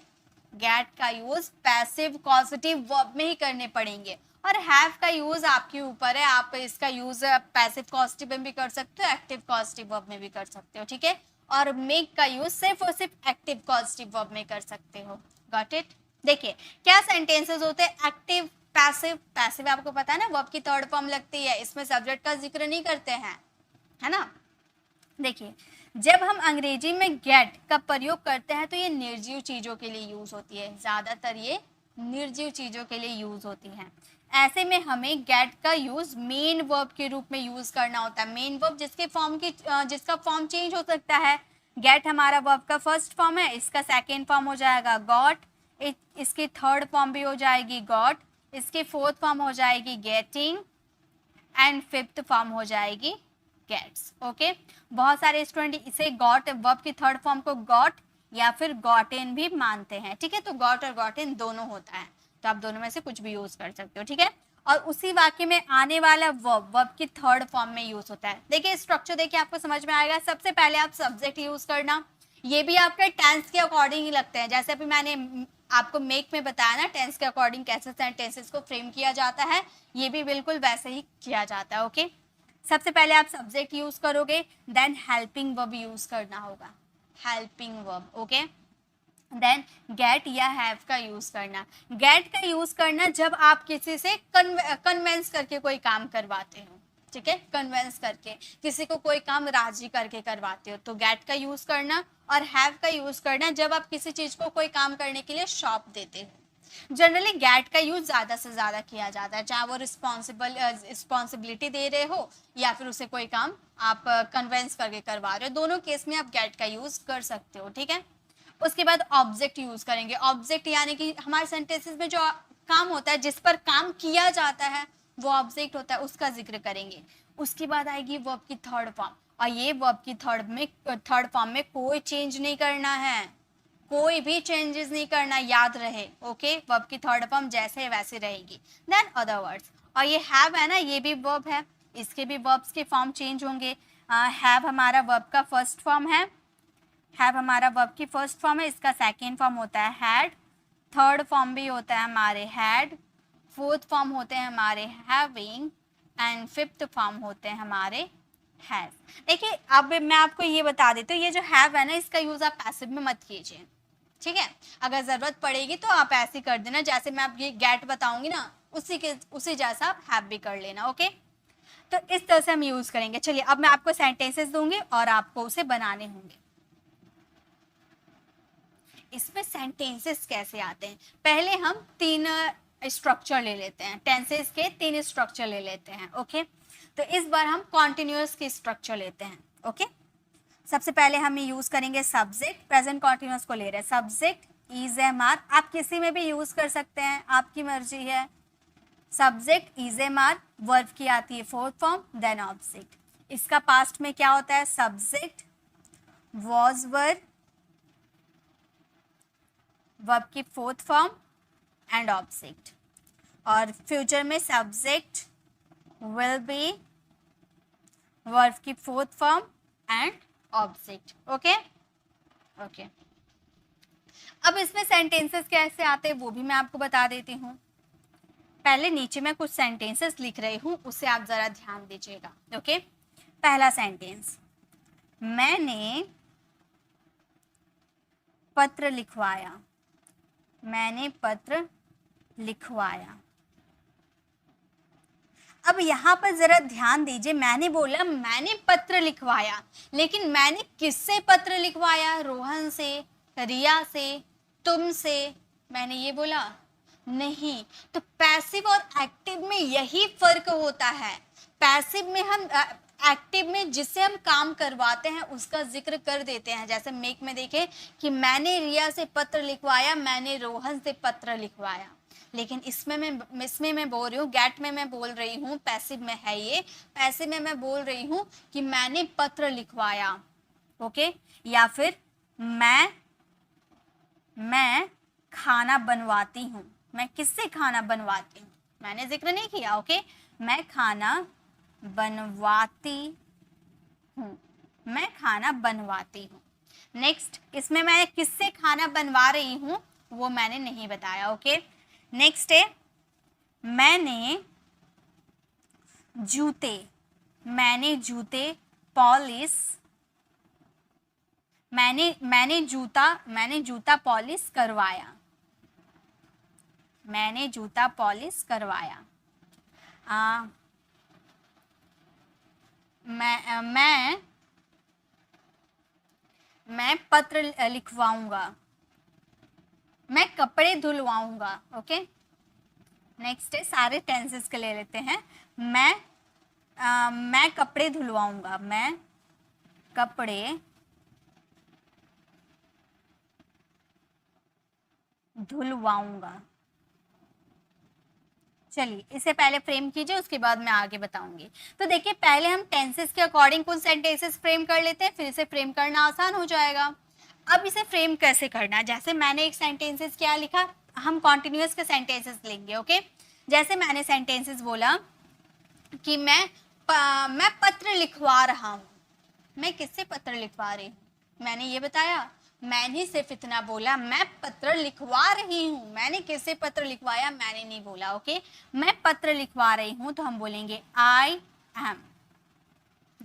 गेट का यूज पैसिव कॉजेटिव वर्ब में ही करने पड़ेंगे। और हैव का यूज आपके ऊपर है, आप इसका यूज पैसिव कॉजेटिव में भी कर सकते हो, एक्टिव कॉजेटिव वर्ब में भी कर सकते हो। ठीक है, और मेक का यूज सिर्फ और सिर्फ एक्टिव कॉजेटिव वर्ब में कर सकते हो। Got it. देखिए क्या सेंटेंसेस होते हैं, एक्टिव पैसिव। पैसिव आपको पता है ना, वर्ब की थर्ड फॉर्म लगती है, इसमें सब्जेक्ट का जिक्र नहीं करते हैं, है ना। देखिए जब हम अंग्रेजी में गेट का प्रयोग करते हैं तो ये निर्जीव चीजों के लिए यूज होती है, ज्यादातर ये निर्जीव चीजों के लिए यूज होती है। ऐसे में हमें गेट का यूज मेन वर्ब के रूप में यूज करना होता है। मेन वर्ब जिसका फॉर्म चेंज हो सकता है। गेट हमारा वर्ब का फर्स्ट फॉर्म है, इसका सेकेंड फॉर्म हो जाएगा गॉट, इसकी थर्ड फॉर्म भी हो जाएगी गॉट, इसकी फोर्थ फॉर्म हो जाएगी गेटिंग, एंड फिफ्थ फॉर्म हो जाएगी गेट्स। ओके, बहुत सारे स्टूडेंट इसे गॉट वर्ब की थर्ड फॉर्म को गॉट या फिर गॉटेन भी मानते हैं। ठीक है, तो गॉट और गॉटेन दोनों होता है, तो आप दोनों में से कुछ भी यूज कर सकते हो। ठीक है, और उसी वाक्य में आने वाला वर्ब की थर्ड फॉर्म में यूज होता है। देखिए स्ट्रक्चर देखिए आपको समझ में आएगा। सबसे पहले आप सब्जेक्ट यूज करना, ये भी आपके टेंस के अकॉर्डिंग ही लगते हैं। जैसे अभी मैंने आपको मेक में बताया ना, टेंस के अकॉर्डिंग कैसे सेंटेंसेस को फ्रेम किया जाता है, ये भी बिल्कुल वैसे ही किया जाता है। ओके, सबसे पहले आप सब्जेक्ट यूज करोगे, देन हेल्पिंग वर्ब यूज करना होगा, helping verb. Okay, then get या हैव का यूज करना। गेट का यूज करना जब आप किसी से कन्वेंस करके कोई काम करवाते हो, ठीक है, कन्वेंस करके किसी को कोई काम राजी करके करवाते हो तो गेट का यूज करना। और हैव का यूज करना जब आप किसी चीज को कोई काम करने के लिए सौंप देते हो। जनरली गेट का यूज ज्यादा से ज्यादा किया जाता है, चाहे वो रिस्पॉन्सिबिलिटी दे रहे हो या फिर उसे कोई काम आप कन्वेंस करके करवा रहे हो, दोनों केस में आप गेट का यूज कर सकते हो, ठीक है। उसके बाद ऑब्जेक्ट यूज करेंगे। ऑब्जेक्ट यानी कि हमारे सेंटेंसेस में जो काम होता है, जिस पर काम किया जाता है, वो ऑब्जेक्ट होता है, उसका जिक्र करेंगे। उसके बाद आएगी वर्ब की थर्ड फॉर्म, और ये वर्ब की थर्ड फॉर्म में कोई चेंज नहीं करना है, कोई भी चेंजेस नहीं करना, याद रहे, ओके। वर्ब की थर्ड फॉर्म जैसे वैसे रहेगी। देन अदर वर्ड्स, और ये हैव है ना, ये भी वर्ब है, इसके भी वर्ब्स के फॉर्म चेंज होंगे। हैव हमारा वर्ब का फर्स्ट फॉर्म है, हैव हमारा वर्ब की फर्स्ट फॉर्म है, इसका सेकेंड फॉर्म होता है हैड, थर्ड फॉर्म भी होता है हमारे हैड, फोर्थ फॉर्म होते हैं हमारे हैविंग, एंड फिफ्थ फॉर्म होते हैं हमारे हैज। देखिए अब मैं आपको ये बता देती हूँ, ये जो हैव है ना, इसका यूज आप पैसिव में मत कीजिए, ठीक है। अगर जरूरत पड़ेगी तो आप ऐसे कर देना, जैसे मैं आप ये गेट बताऊंगी ना, उसी जैसा आप हैव भी कर लेना, ओके। तो इस तरह से हम यूज करेंगे। चलिए अब मैं आपको सेंटेंसेस दूंगी और आपको उसे बनाने होंगे। इसमें सेंटेंसेस कैसे आते हैं, पहले हम 3 स्ट्रक्चर ले लेते हैं, टेंसेस के 3 स्ट्रक्चर ले लेते हैं, ओके। तो इस बार हम कॉन्टिन्यूअस की स्ट्रक्चर लेते हैं, ओके। सबसे पहले हम यूज करेंगे सब्जेक्ट, प्रेजेंट कॉन्टिन्यूअस को ले रहे हैं, सब्जेक्ट इज एम आर, आप किसी में भी यूज कर सकते हैं, आपकी मर्जी है। Subject is am are, verb की आती है फोर्थ फॉर्म, देन ऑब्जेक्ट। इसका पास्ट में क्या होता है, सब्जेक्ट वॉज वर, वर्ब की फोर्थ फॉर्म एंड ऑब्जेक्ट। और फ्यूचर में सब्जेक्ट विल बी, वर्ब की fourth form and object, okay okay. अब इसमें सेंटेंसेस कैसे आते हैं वो भी मैं आपको बता देती हूँ। पहले नीचे मैं कुछ सेंटेंसेस लिख रही हूँ, उसे आप जरा ध्यान दीजिएगा, ओके। पहला सेंटेंस, मैंने पत्र लिखवाया, मैंने पत्र लिखवाया। अब यहाँ पर जरा ध्यान दीजिए, मैंने बोला मैंने पत्र लिखवाया, लेकिन मैंने किससे पत्र लिखवाया, रोहन से, रिया से, तुमसे, मैंने ये बोला नहीं। तो पैसिव और एक्टिव में यही फर्क होता है। पैसिव में हम एक्टिव में जिससे हम काम करवाते हैं उसका जिक्र कर देते हैं, जैसे मेक में देखें कि मैंने रिया से पत्र लिखवाया, मैंने रोहन से पत्र लिखवाया। लेकिन इसमें मैं बोल रही हूँ, गेट में मैं बोल रही हूँ, पैसिव में है ये, पैसिव में मैं बोल रही हूँ कि मैंने पत्र लिखवाया, ओके। या फिर मैं खाना बनवाती हूँ, मैं किससे खाना बनवाती हूँ, मैंने जिक्र नहीं किया, ओके। मैं खाना बनवाती हूँ, मैं खाना बनवाती हूँ। नेक्स्ट, इसमें मैं किससे खाना बनवा रही हूँ वो मैंने नहीं बताया, ओके। नेक्स्ट है मैंने जूते पॉलिश, मैंने जूता पॉलिश करवाया, मैंने जूता पॉलिश करवाया। मैं पत्र लिखवाऊंगा, मैं कपड़े धुलवाऊंगा, ओके। नेक्स्ट है, सारे टेंसेस के ले लेते हैं। मैं कपड़े धुलवाऊंगा, मैं कपड़े धुलवाऊंगा। चलिए इसे पहले फ्रेम कीजिए, उसके बाद मैं आगे बताऊंगी। तो देखिए पहले हम टेंसेस के अकॉर्डिंग कुछ सेंटेंसेस फ्रेम कर लेते हैं, फिर इसे फ्रेम करना आसान हो जाएगा। अब इसे फ्रेम कैसे करना, जैसे मैंने एक सेंटेंसेस क्या लिखा, हम कॉन्टिन्यूअस के सेंटेंसेस लेंगे, ओके। जैसे मैंने सेंटेंसेस बोला कि मैं पत्र लिखवा रहा हूँ, मैं किससे पत्र लिखवा रही हूँ, मैंने ये बताया, मैंने सिर्फ इतना बोला मैं पत्र लिखवा रही हूँ, मैंने किससे पत्र लिखवाया मैंने नहीं बोला, ओके। मैं पत्र लिखवा रही हूँ तो हम बोलेंगे आई एम,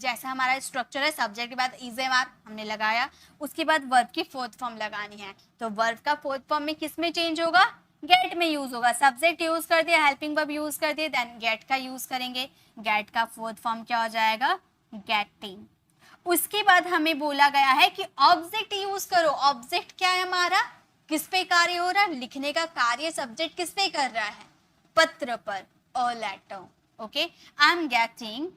जैसा हमारा स्ट्रक्चर है, सब्जेक्ट के बाद इज एम आर हमने लगाया, उसके बाद वर्ब की फोर्थ फॉर्म लगानी है। तो वर्ब का फोर्थ फॉर्म में किस में चेंज होगा? गेट में यूज होगा। सब्जेक्ट यूज कर दिया, हेल्पिंग वर्ब यूज कर दिया, देन गेट का यूज करेंगे। गेट का फोर्थ फॉर्म क्या हो जाएगा? गेटिंग। उसके बाद हमें बोला गया है कि ऑब्जेक्ट यूज करो। ऑब्जेक्ट क्या है हमारा? किस पे कार्य हो रहा है? लिखने का कार्य सब्जेक्ट किस पे कर रहा है? पत्र पर, a letter. Okay, I am getting.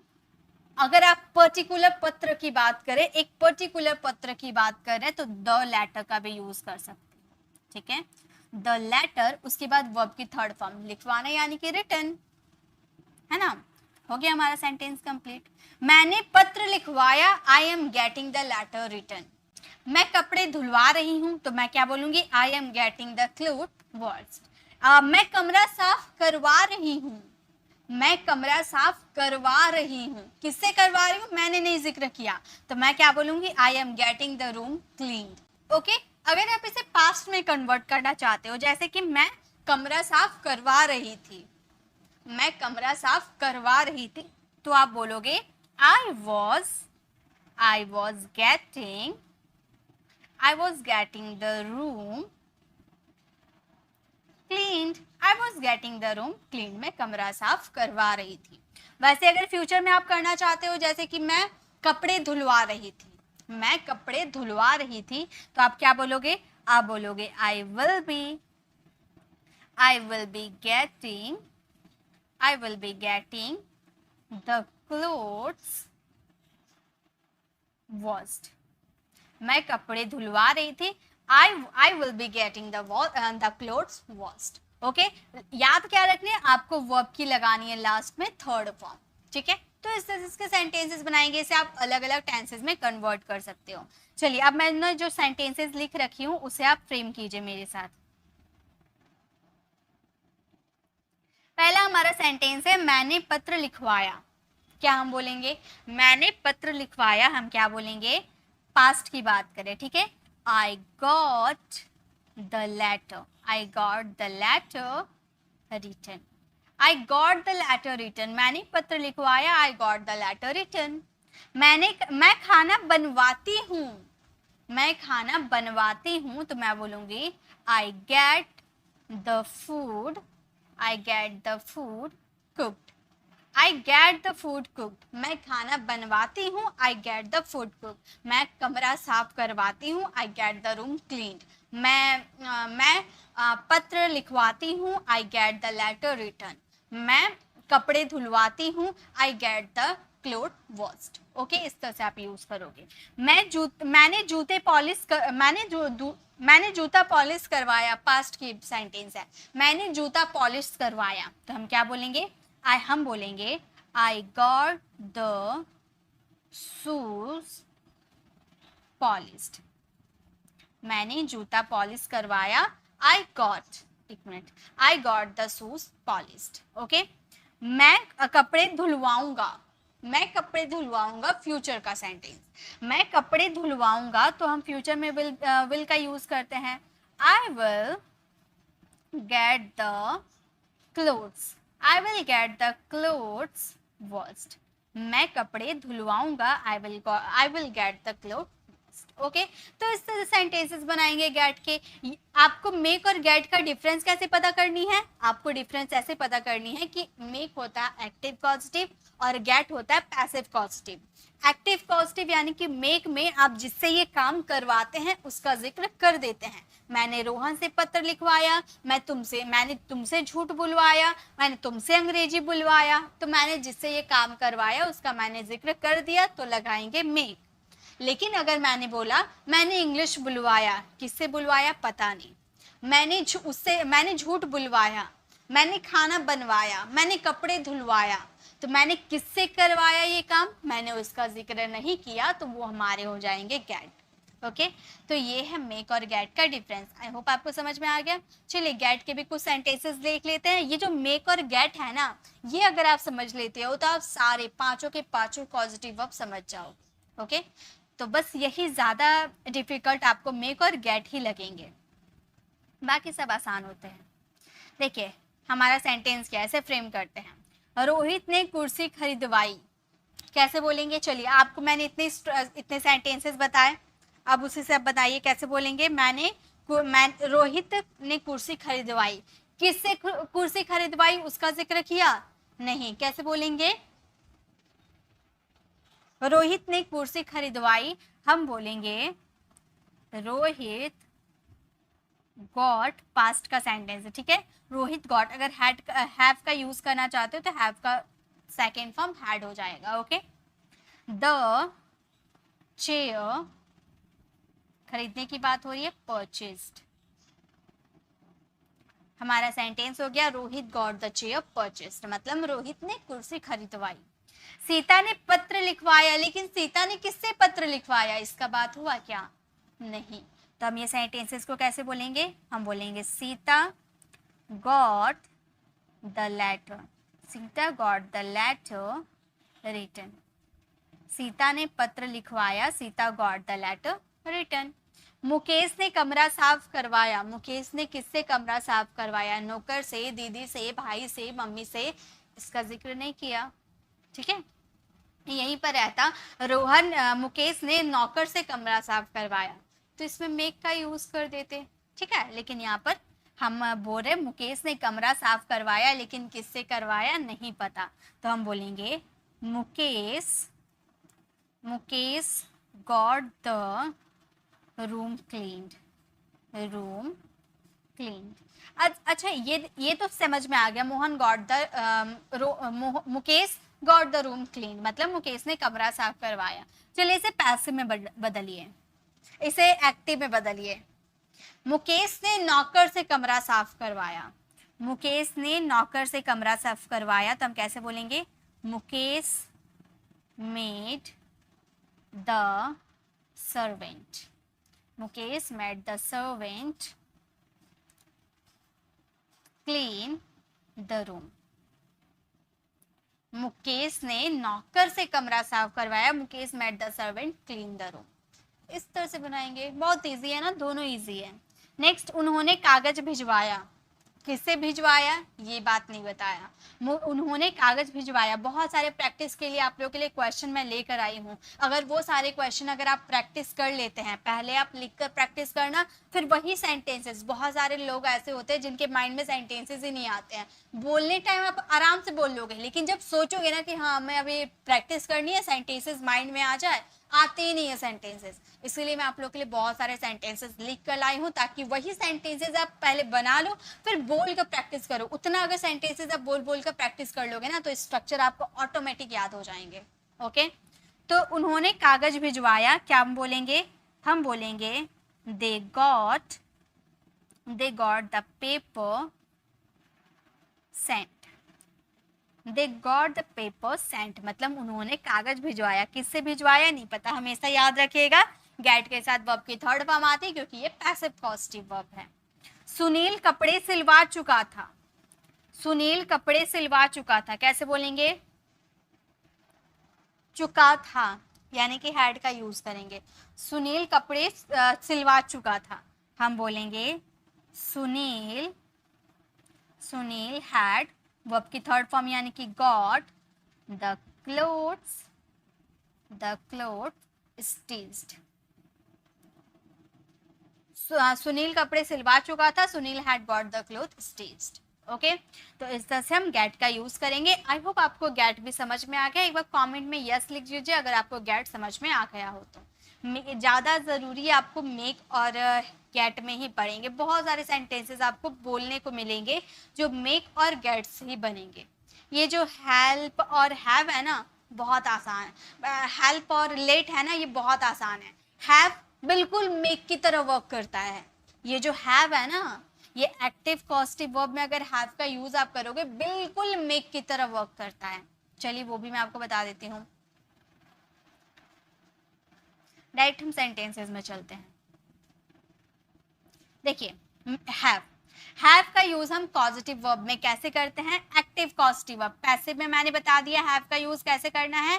अगर आप पर्टिकुलर पत्र की बात करें, एक पर्टिकुलर पत्र की बात करें, तो द लेटर का भी यूज कर सकते हैं। ठीक है, द लेटर। उसके बाद वर्ब की थर्ड फॉर्म लिखवाना यानी कि रिटन, है ना। हो गया हमारा सेंटेंस कंप्लीट। मैंने पत्र लिखवाया, I am getting the letter written. मैं कपड़े धुलवा रही हूं, तो मैं क्या बोलूंगी? I am getting the cloth washed. मैं कमरा साफ करवा रही हूं, मैं कमरा साफ करवा रही हूं। किससे करवा रही हूं? मैंने नहीं जिक्र किया, तो मैं क्या बोलूंगी? I am getting the room cleaned. Okay, अगर आप इसे पास्ट में कन्वर्ट करना चाहते हो, जैसे कि मैं कमरा साफ करवा रही थी, मैं कमरा साफ करवा रही थी, तो आप बोलोगे I was getting the room cleaned. I was getting the room clean. मैं कमरा साफ करवा रही थी। वैसे अगर फ्यूचर में आप करना चाहते हो, जैसे कि मैं कपड़े धुलवा रही थी, मैं कपड़े धुलवा रही थी, तो आप क्या बोलोगे? आप बोलोगे आई will be getting the clothes washed. मैं कपड़े धुलवा रही थी, I will be getting the clothes washed. Okay, याद क्या रखने हैं आपको? वर्ब की लगानी है लास्ट में थर्ड फॉर्म। ठीक है, तो इस तरह से सेंटेंसेस बनाएंगे, इसे आप अलग अलग टेंसेस में कन्वर्ट कर सकते हो। चलिए, अब मैंने जो सेंटेंसेस लिख रखी हूँ उसे आप फ्रेम कीजिए मेरे साथ। पहला हमारा सेंटेंस है मैंने पत्र लिखवाया। क्या हम बोलेंगे? मैंने पत्र लिखवाया, हम क्या बोलेंगे? पास्ट की बात करें, ठीक है। I got the letter. I got the letter written. I got the letter written. मैंने पत्र लिखवाया, I got the letter written. मैं खाना बनवाती हूँ, मैं खाना बनवाती हूँ, तो मैं बोलूँगी I get the food cooked. I get the food cooked. मैं खाना बनवाती हूँ, I get the food cooked. मैं कमरा साफ करवाती हूँ, I get the room cleaned. मैं पत्र लिखवाती हूँ, I get the letter written. मैं कपड़े धुलवाती हूँ, I get the clothes washed. Okay, इस तरह से आप यूज करोगे। मैंने जूता पॉलिश करवाया, पास्ट की सेंटेंस है। मैंने जूता पॉलिश करवाया, तो हम क्या बोलेंगे? हम बोलेंगे I got the shoes polished. मैंने जूता पॉलिश करवाया, I got the shoes polished. Okay, मैं कपड़े धुलवाऊंगा, फ्यूचर का सेंटेंस। मैं कपड़े धुलवाऊंगा, तो हम फ्यूचर में विल का यूज करते हैं। I will get the clothes washed. मैं कपड़े धुलवाऊंगा, I will get the clothes washed. Okay, तो इस तरह सेंटेंसेस बनाएंगे गेट के। आपको मेक और गेट का डिफरेंस कैसे पता करनी है? आपको डिफरेंस ऐसे पता करनी है कि मेक होता है एक्टिव पॉजिटिव और गेट होता है पैसिव पॉजिटिव। एक्टिव पॉजिटिव यानी कि मेक में आप जिससे ये काम करवाते हैं उसका जिक्र कर देते हैं। मैंने रोहन से पत्र लिखवाया, मैंने तुमसे झूठ बुलवाया, मैंने तुमसे अंग्रेजी बुलवाया, तो मैंने जिससे ये काम करवाया उसका मैंने जिक्र कर दिया, तो लगाएंगे मेक। लेकिन अगर मैंने बोला मैंने इंग्लिश बुलवाया, किससे बुलवाया पता नहीं, मैंने झूठ बुलवाया, मैंने खाना बनवाया, मैंने कपड़े धुलवाया, तो मैंने किससे करवाया ये काम, मैंने उसका जिक्र नहीं किया, तो वो हमारे हो जाएंगे गेट। ओके, तो ये है मेक और गेट का डिफरेंस। आई होप आपको समझ में आ गया। चलिए गेट के भी कुछ सेंटेंसेस देख लेते हैं। ये जो मेक और गेट है ना, ये अगर आप समझ लेते हो तो आप सारे पांचों के पांचों पॉजिटिव वर्ब समझ जाओ। ओके, तो बस यही ज्यादा डिफिकल्ट आपको मेक और गेट ही लगेंगे, बाकी सब आसान होते हैं। देखिए हमारा सेंटेंस क्या ऐसे फ्रेम करते हैं। रोहित ने कुर्सी खरीदवाई, कैसे बोलेंगे? चलिए, आपको मैंने इतने सेंटेंसेस बताए, अब उसी से आप बताइए कैसे बोलेंगे। रोहित ने कुर्सी खरीदवाई। किससे कुर्सी खरीदवाई उसका जिक्र किया नहीं, कैसे बोलेंगे? रोहित ने कुर्सी खरीदवाई, हम बोलेंगे रोहित गॉट, पास्ट का सेंटेंस है, ठीक है। रोहित गॉट, अगर हैव का यूज करना चाहते हो तो हैव का सेकेंड फॉर्म हैड हो जाएगा, ओके। द चेयर, खरीदने की बात हो रही है, परचेस्ड। हमारा सेंटेंस हो गया Rohit got the chair purchased, मतलब रोहित ने कुर्सी खरीदवाई। सीता ने पत्र लिखवाया, लेकिन सीता ने किससे पत्र लिखवाया, इसका बात हुआ क्या? नहीं। तो हम ये सेंटेंसेस को कैसे बोलेंगे? हम बोलेंगे Sita got the letter, Sita got the letter written. Sita ने पत्र लिखवाया, Sita got the letter written. Mukesh ने कमरा साफ करवाया, मुकेश ने किससे कमरा साफ करवाया? नौकर से, दीदी से, भाई से, मम्मी से, इसका जिक्र नहीं किया, ठीक है। यहीं पर रहता मुकेश ने नौकर से कमरा साफ करवाया, तो इसमें मेक का यूज कर देते, ठीक है। लेकिन यहाँ पर हम बोल रहे मुकेश ने कमरा साफ करवाया, लेकिन किससे करवाया नहीं पता, तो हम बोलेंगे Mukesh got the room cleaned, room cleaned. अच्छा, ये तो समझ में आ गया। Mukesh got the room clean, मतलब मुकेश ने कमरा साफ करवाया। चलिए इसे पैसिव में बदलिए, इसे एक्टिव में बदलिए। मुकेश ने नौकर से कमरा साफ करवाया, मुकेश ने नौकर से कमरा साफ करवाया, तो हम कैसे बोलेंगे? Mukesh made the servant, Mukesh made the servant clean the room. Mukesh ने नौकर से कमरा साफ करवाया, Mukesh made the servant clean the room. इस तरह से बनाएंगे, बहुत इजी है ना, दोनों इजी है। नेक्स्ट, उन्होंने कागज भिजवाया, किससे भिजवाया ये बात नहीं बताया। उन्होंने कागज भिजवाया। बहुत सारे प्रैक्टिस के लिए आप लोगों के लिए क्वेश्चन मैं लेकर आई हूँ, अगर वो सारे क्वेश्चन अगर आप प्रैक्टिस कर लेते हैं, पहले आप लिखकर प्रैक्टिस करना, फिर वही सेंटेंसेस, बहुत सारे लोग ऐसे होते हैं जिनके माइंड में सेंटेंसेस ही नहीं आते हैं, बोलने टाइम आप आराम से बोल लोगे, लेकिन जब सोचोगे ना कि हाँ मैं अभी प्रैक्टिस करनी है, सेंटेंसेस माइंड में आ जाए, आते ही नहीं है सेंटेंसेस। इसीलिए मैं आप लोग के लिए बहुत सारे सेंटेंसेस लिख कर लाई हूँ, ताकि वही सेंटेंसेस आप पहले बना लो, फिर बोल कर प्रैक्टिस करो। उतना अगर सेंटेंसेस आप बोल बोल कर प्रैक्टिस कर लोगे ना, तो स्ट्रक्चर आपको ऑटोमेटिक याद हो जाएंगे, ओके। तो उन्होंने कागज भिजवाया, क्या हम बोलेंगे? हम बोलेंगे they got the paper sent, they got the paper sent, मतलब उन्होंने कागज भिजवाया। किससे भिजवाया नहीं पता, हमेशा याद रखिएगा गेट के साथ वर्ब की थर्ड फॉर्म आती है, क्योंकि ये पैसिव पॉजिटिव वर्ब है। सुनील कपड़े सिलवा चुका था, सुनील कपड़े सिलवा चुका था, कैसे बोलेंगे? चुका था, यानी कि हैड का यूज करेंगे। सुनील कपड़े सिलवा चुका था, हम बोलेंगे सुनील हैड, वर्ब की थर्ड फॉर्म यानी कि got the clothes stitched. Sunil कपड़े सिलवा चुका था, Sunil had got the cloth stitched, okay. तो इस तरह से हम गेट का यूज करेंगे। आई होप आपको गेट भी समझ में आ गया। एक बार कमेंट में यस लिख दीजिए अगर आपको गेट समझ में आ गया हो तो। ज़्यादा ज़रूरी है आपको मेक और गेट में ही पढ़ेंगे। बहुत सारे सेंटेंसेस आपको बोलने को मिलेंगे जो मेक और गेट से ही बनेंगे। ये जो हेल्प और हैव है ना, बहुत आसान है। हेल्प और लेट है ना, ये बहुत आसान है। हैव बिल्कुल मेक की तरह वर्क करता है। ये जो हैव है ना, ये एक्टिव कॉस्टिव वर्ब में अगर हैव का यूज आप करोगे, बिल्कुल मेक की तरह वर्क करता है। चलिए वो भी मैं आपको बता देती हूँ। डायरेक्ट हम सेंटेंसेस में चलते हैं। देखिए, हैव का यूज हम पॉजिटिव वर्ब में कैसे करते हैं? Active causative verb. पैसिव में मैंने बता दिया हैव का यूज कैसे करना है,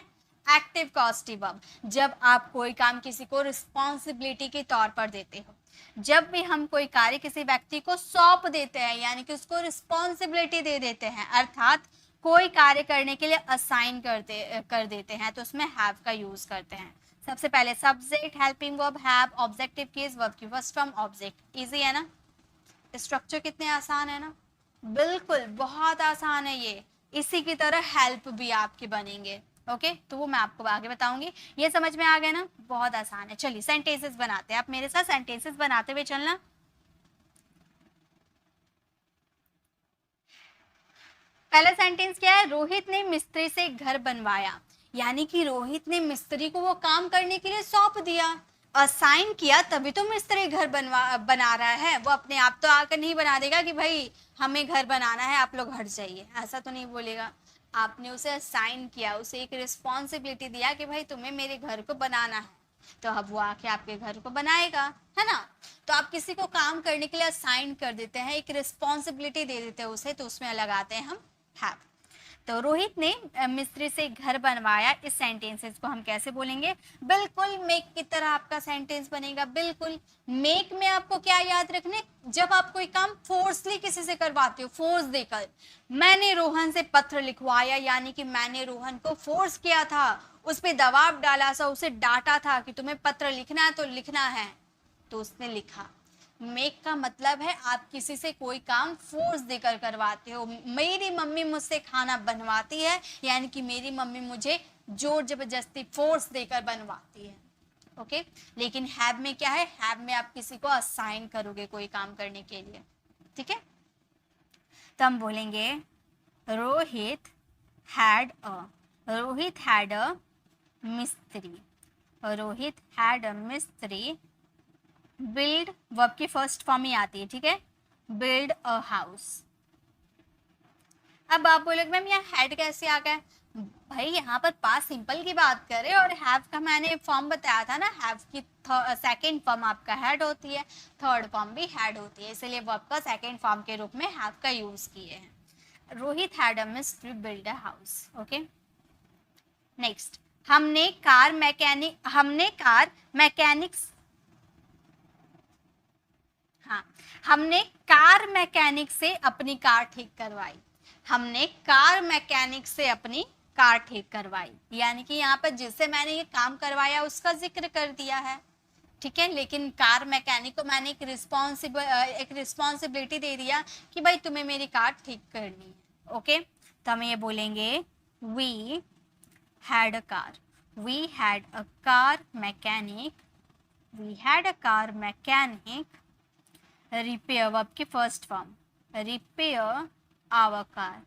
एक्टिव कॉस्टिव वर्ब। जब आप कोई काम किसी को रिस्पॉन्सिबिलिटी के तौर पर देते हो, जब भी हम कोई कार्य किसी व्यक्ति को सौंप देते हैं, यानी कि उसको रिस्पॉन्सिबिलिटी दे देते हैं, अर्थात कोई कार्य करने के लिए असाइन कर देते हैं तो उसमें हैव का यूज करते हैं। सबसे पहले subject, helping verb, have, objective case, verb की फर्स्ट फॉर्म, ऑब्जेक्ट। इजी है ना, स्ट्रक्चर कितने आसान है ना, बिल्कुल बहुत आसान है ये। इसी की तरह हेल्प भी आपके बनेंगे। ओके, तो वो मैं आपको आगे बताऊंगी। ये समझ में आ गया ना, बहुत आसान है। चलिए सेंटेंसेस बनाते हैं, आप मेरे साथ सेंटेंसेस बनाते हुए चलना। पहला सेंटेंस क्या है, रोहित ने मिस्त्री से घर बनवाया, यानी कि रोहित ने मिस्त्री को वो काम करने के लिए सौंप दिया, असाइन किया, तभी तो मिस्त्री घर बना रहा है। वो अपने आप तो आकर नहीं बना देगा कि भाई हमें घर बनाना है आप लोग हट जाइए, ऐसा तो नहीं बोलेगा। आपने उसे असाइन किया, उसे एक रिस्पॉन्सिबिलिटी दिया कि भाई तुम्हें मेरे घर को बनाना है, तो अब वो आके आपके घर को बनाएगा, है ना। तो आप किसी को काम करने के लिए असाइन कर देते हैं, एक रिस्पॉन्सिबिलिटी दे देते हैं उसे, तो उसमें लगाते हैं हम हैव। तो रोहित ने मिस्त्री से घर बनवाया, इस सेंटेंसेस को हम कैसे बोलेंगे, बिल्कुल मेक की तरह आपका सेंटेंस बनेगा। बिल्कुल मेक में आपको क्या याद रखने, जब आप कोई काम फोर्सली किसी से करवाते हो, फोर्स देकर, मैंने रोहन से पत्र लिखवाया, यानी कि मैंने रोहन को फोर्स किया था, उस पर दबाव डाला सा, उसे डांटा था कि तुम्हें पत्र लिखना है तो लिखना है, तो उसने लिखा। मेक का मतलब है आप किसी से कोई काम फोर्स देकर करवाते हो। मेरी मम्मी मुझसे खाना बनवाती है, यानी कि मेरी मम्मी मुझे जोर जबरदस्ती फोर्स देकर बनवाती है। ओके, लेकिन हैव में क्या है, हैव में आप किसी को असाइन करोगे कोई काम करने के लिए, ठीक है। तो हम बोलेंगे रोहित हैड अ मिस्त्री, रोहित हैड अ मिस्त्री बिल्ड, वर्ब की फर्स्ट फॉर्म ही आती है, ठीक है, बिल्ड अ हाउस। अब आप बोलोगे मैम यहाँ हैड कैसे आ गया, भाई यहाँ पर पास्ट सिंपल की बात करें और हैव का मैंने फॉर्म बताया था ना, हैव की सेकंड फॉर्म आपका हैड होती है, थर्ड फॉर्म भी हैड होती है, इसलिए वर्ब का सेकंड फॉर्म के रूप में हैव का यूज किए हैं। रोहित हैड अ मिस्त्री build a house. Okay, next, हमने कार मैकेनिक्स, हाँ, हमने कार मैकेनिक से अपनी कार ठीक करवाई, हमने कार मैकेनिक से अपनी कार ठीक करवाई, यानी कि यहाँ पर जिससे मैंने ये काम करवाया उसका जिक्र कर दिया है, ठीक है। लेकिन कार मैकेनिक को मैंने एक रिस्पॉन्सिबिलिटी दे दिया कि भाई तुम्हें मेरी कार ठीक करनी है। ओके, तो हम ये बोलेंगे we had a car, we had a car mechanic, we had a car mechanic repair, verb की first form, repair our car,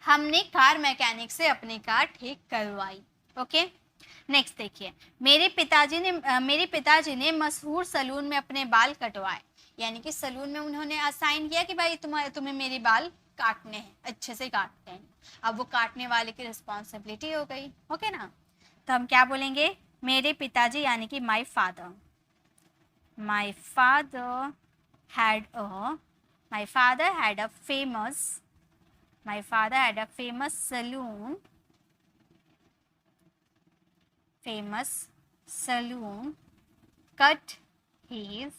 हमने कार मैकेनिक से अपनी कार ठीक करवाई। ओके, नेक्स्ट देखिए, मेरे पिताजी ने मशहूर सलून में अपने बाल कटवाए, यानी कि सलून में उन्होंने असाइन किया कि भाई तुम्हें मेरे बाल काटने हैं, अच्छे से काटने हैं, अब वो काटने वाले की रिस्पॉन्सिबिलिटी हो गई। ओके ना, तो हम क्या बोलेंगे, मेरे पिताजी यानी कि my father, my father had a famous saloon cut his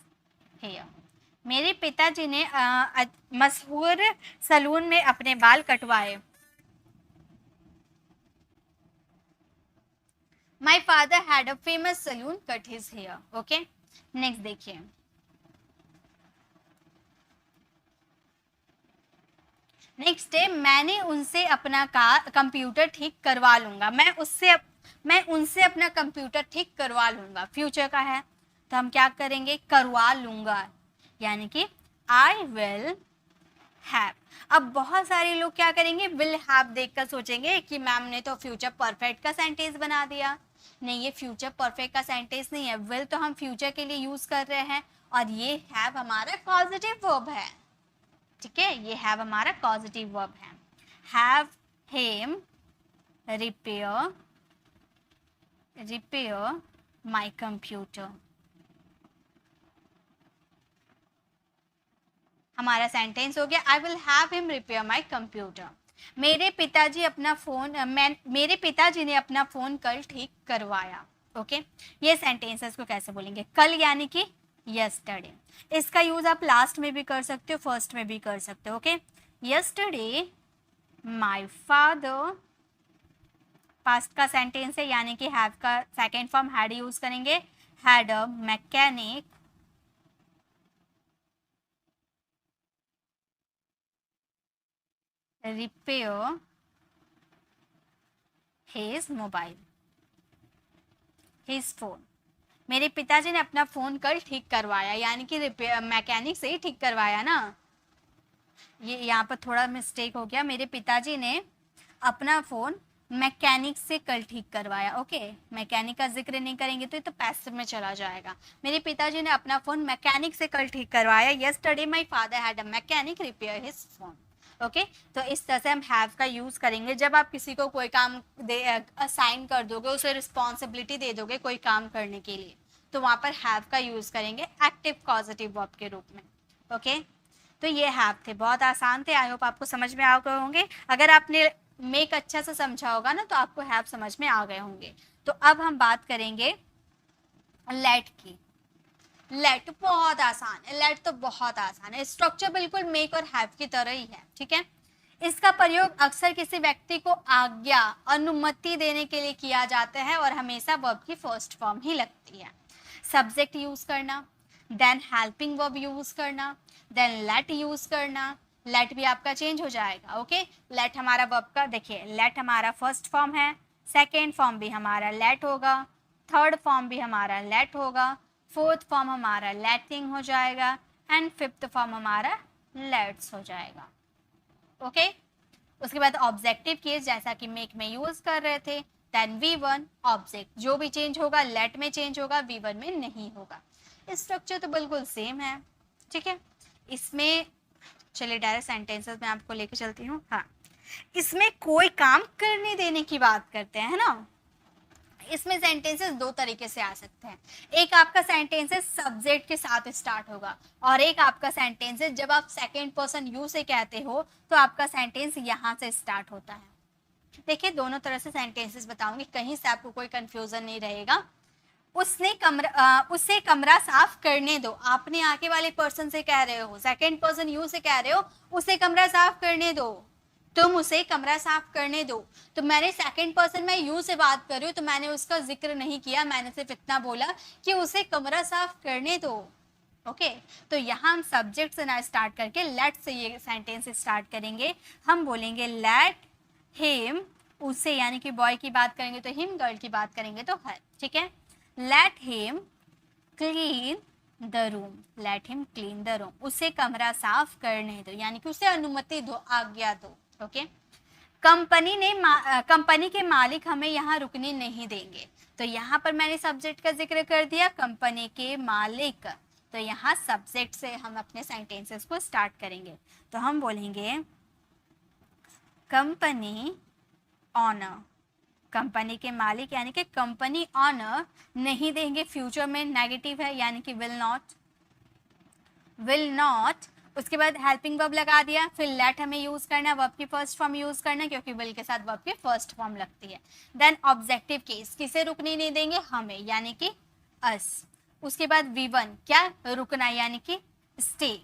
hair, मेरे पिताजी ने मशहूर सलून में अपने बाल कटवाए। My father had a famous saloon cut his hair. Okay, next देखिए, नेक्स्ट है मैंने उनसे अपना कंप्यूटर ठीक करवा लूंगा, मैं उनसे अपना कंप्यूटर ठीक करवा लूंगा, फ्यूचर का है, तो हम क्या करेंगे, करवा लूंगा, यानी कि आई विल हैव। अब बहुत सारे लोग क्या करेंगे, विल हैव देखकर सोचेंगे कि मैम ने तो फ्यूचर परफेक्ट का सेंटेंस बना दिया। नहीं, ये फ्यूचर परफेक्ट का सेंटेंस नहीं है, विल तो हम फ्यूचर के लिए यूज कर रहे हैं, और ये हैव हमारा पॉजिटिव वर्ब है, ठीक है, ये हैव हमारा पॉजिटिव वर्ब है। Have him repair my computer, हमारा सेंटेंस हो गया I will have him repair my computer. मेरे पिताजी ने अपना फोन कल ठीक करवाया। ओके, ये सेंटेंसेस को कैसे बोलेंगे, कल यानी कि यस्टरडे, इसका यूज आप लास्ट में भी कर सकते हो, फर्स्ट में भी कर सकते हो। Okay, yesterday my father past का सेंटेंस है, यानी कि हैव का सेकेंड फॉर्म हैड यूज करेंगे, had a mechanic repair his mobile, his phone. मेरे पिताजी ने अपना फोन कल ठीक करवाया, यानी कि मैकेनिक से ही ठीक करवाया ना, ये यहाँ पर थोड़ा मिस्टेक हो गया। मेरे पिताजी ने अपना फोन मैकेनिक से कल ठीक करवाया। ओके, मैकेनिक का जिक्र नहीं करेंगे तो ये तो पैसिव में चला जाएगा। मेरे पिताजी ने अपना फोन मैकेनिक से कल ठीक करवाया। Yesterday my father had a mechanic repair his phone. Okay, तो इस तरह से हम हैव का यूज करेंगे जब आप किसी को कोई काम दे असाइन कर दोगे, उसे रिस्पॉन्सिबिलिटी दे दोगे कोई काम करने के लिए, तो वहां पर हैव का यूज करेंगे एक्टिव पॉजिटिव वर्ब के रूप में। ओके, तो ये हैव थे, बहुत आसान थे। आई होप आपको समझ में आ गए होंगे। अगर आपने मेक अच्छा से समझा होगा ना तो आपको हैव समझ में आ गए होंगे। तो अब हम बात करेंगे लेट की। लेट बहुत आसान है, लेट तो बहुत आसान है, स्ट्रक्चर बिल्कुल मेक और हैव की तरह ही है। ठीक है, इसका प्रयोग अक्सर किसी व्यक्ति को आज्ञा अनुमति देने के लिए किया जाता है और हमेशा वर्ब की फर्स्ट फॉर्म ही लगती है। सब्जेक्ट यूज करना, देन हेल्पिंग वर्ब यूज करना, देन लेट यूज करना। लेट भी आपका चेंज हो जाएगा। ओके, लेट हमारा वर्ब का देखिए, लेट हमारा फर्स्ट फॉर्म है, सेकेंड फॉर्म भी हमारा लेट होगा, थर्ड फॉर्म भी हमारा लेट होगा, फोर्थ फॉर्म हमारा लेटिंग हो जाएगा एंड फिफ्थ फॉर्म हमारा लेट्स हो जाएगा। ओके, उसके बाद ऑब्जेक्टिव केस जैसा कि मेक में यूज कर रहे थे, देन V1 ऑब्जेक्ट जो भी चेंज होगा लेट में चेंज होगा, V1 में नहीं होगा। स्ट्रक्चर तो बिल्कुल सेम है। ठीक है, इसमें चलिए डायरेक्ट सेंटेंसेस में आपको लेके चलती हूँ। हाँ, इसमें कोई काम करने देने की बात करते हैं, है ना। इसमें सेंटेंसेस दो तरीके से आ सकते हैं। एक आपका सेंटेंसेस सब्जेक्ट के साथ स्टार्ट होगा और एक आपका सेंटेंसेस जब आप सेकंड पर्सन यू से कहते हो तो आपका सेंटेंस यहाँ से स्टार्ट होता है। देखिए, दोनों तरह से सेंटेंसेस बताऊंगी, कहीं से आपको कोई कंफ्यूजन नहीं रहेगा। उसे कमरा साफ करने दो, आपने आगे वाले पर्सन से कह रहे हो, सेकंड पर्सन यू से कह रहे हो उसे कमरा साफ करने दो, तुम उसे कमरा साफ करने दो। तो मैंने सेकंड पर्सन में यू से बात कर रही हूँ तो मैंने उसका जिक्र नहीं किया, मैंने सिर्फ इतना बोला कि उसे कमरा साफ करने दो। ओके, तो यहाँ हम सब्जेक्ट से ना स्टार्ट करके लेट से ये सेंटेंस स्टार्ट करेंगे। हम बोलेंगे लेट हिम, उसे यानी कि बॉय की बात करेंगे तो हिम, गर्ल की बात करेंगे तो हर। ठीक है, let him clean the room, let him clean the room, उसे कमरा साफ करने दो, यानी कि उसे अनुमति दो, आज्ञा दो। ओके, कंपनी के मालिक हमें यहाँ रुकने नहीं देंगे, तो यहाँ पर मैंने सब्जेक्ट का जिक्र कर दिया, कंपनी के मालिक, तो यहाँ सब्जेक्ट से हम अपने सेंटेंसेस को स्टार्ट करेंगे। तो हम बोलेंगे कंपनी ऑनर, कंपनी के मालिक यानी कि कंपनी ऑनर नहीं देंगे, फ्यूचर में नेगेटिव है यानी कि विल नॉट। उसके बाद हेल्पिंग वर्ब लगा दिया, फिर लेट हमें यूज करना है, वर्ब की फर्स्ट फॉर्म यूज करना है क्योंकि विल के साथ वर्ब की फर्स्ट फॉर्म लगती है। देन ऑब्जेक्टिव केस, किसे रुकने नहीं देंगे, हमें यानी कि अस। उसके बाद V1 क्या, रुकना यानी कि स्टे।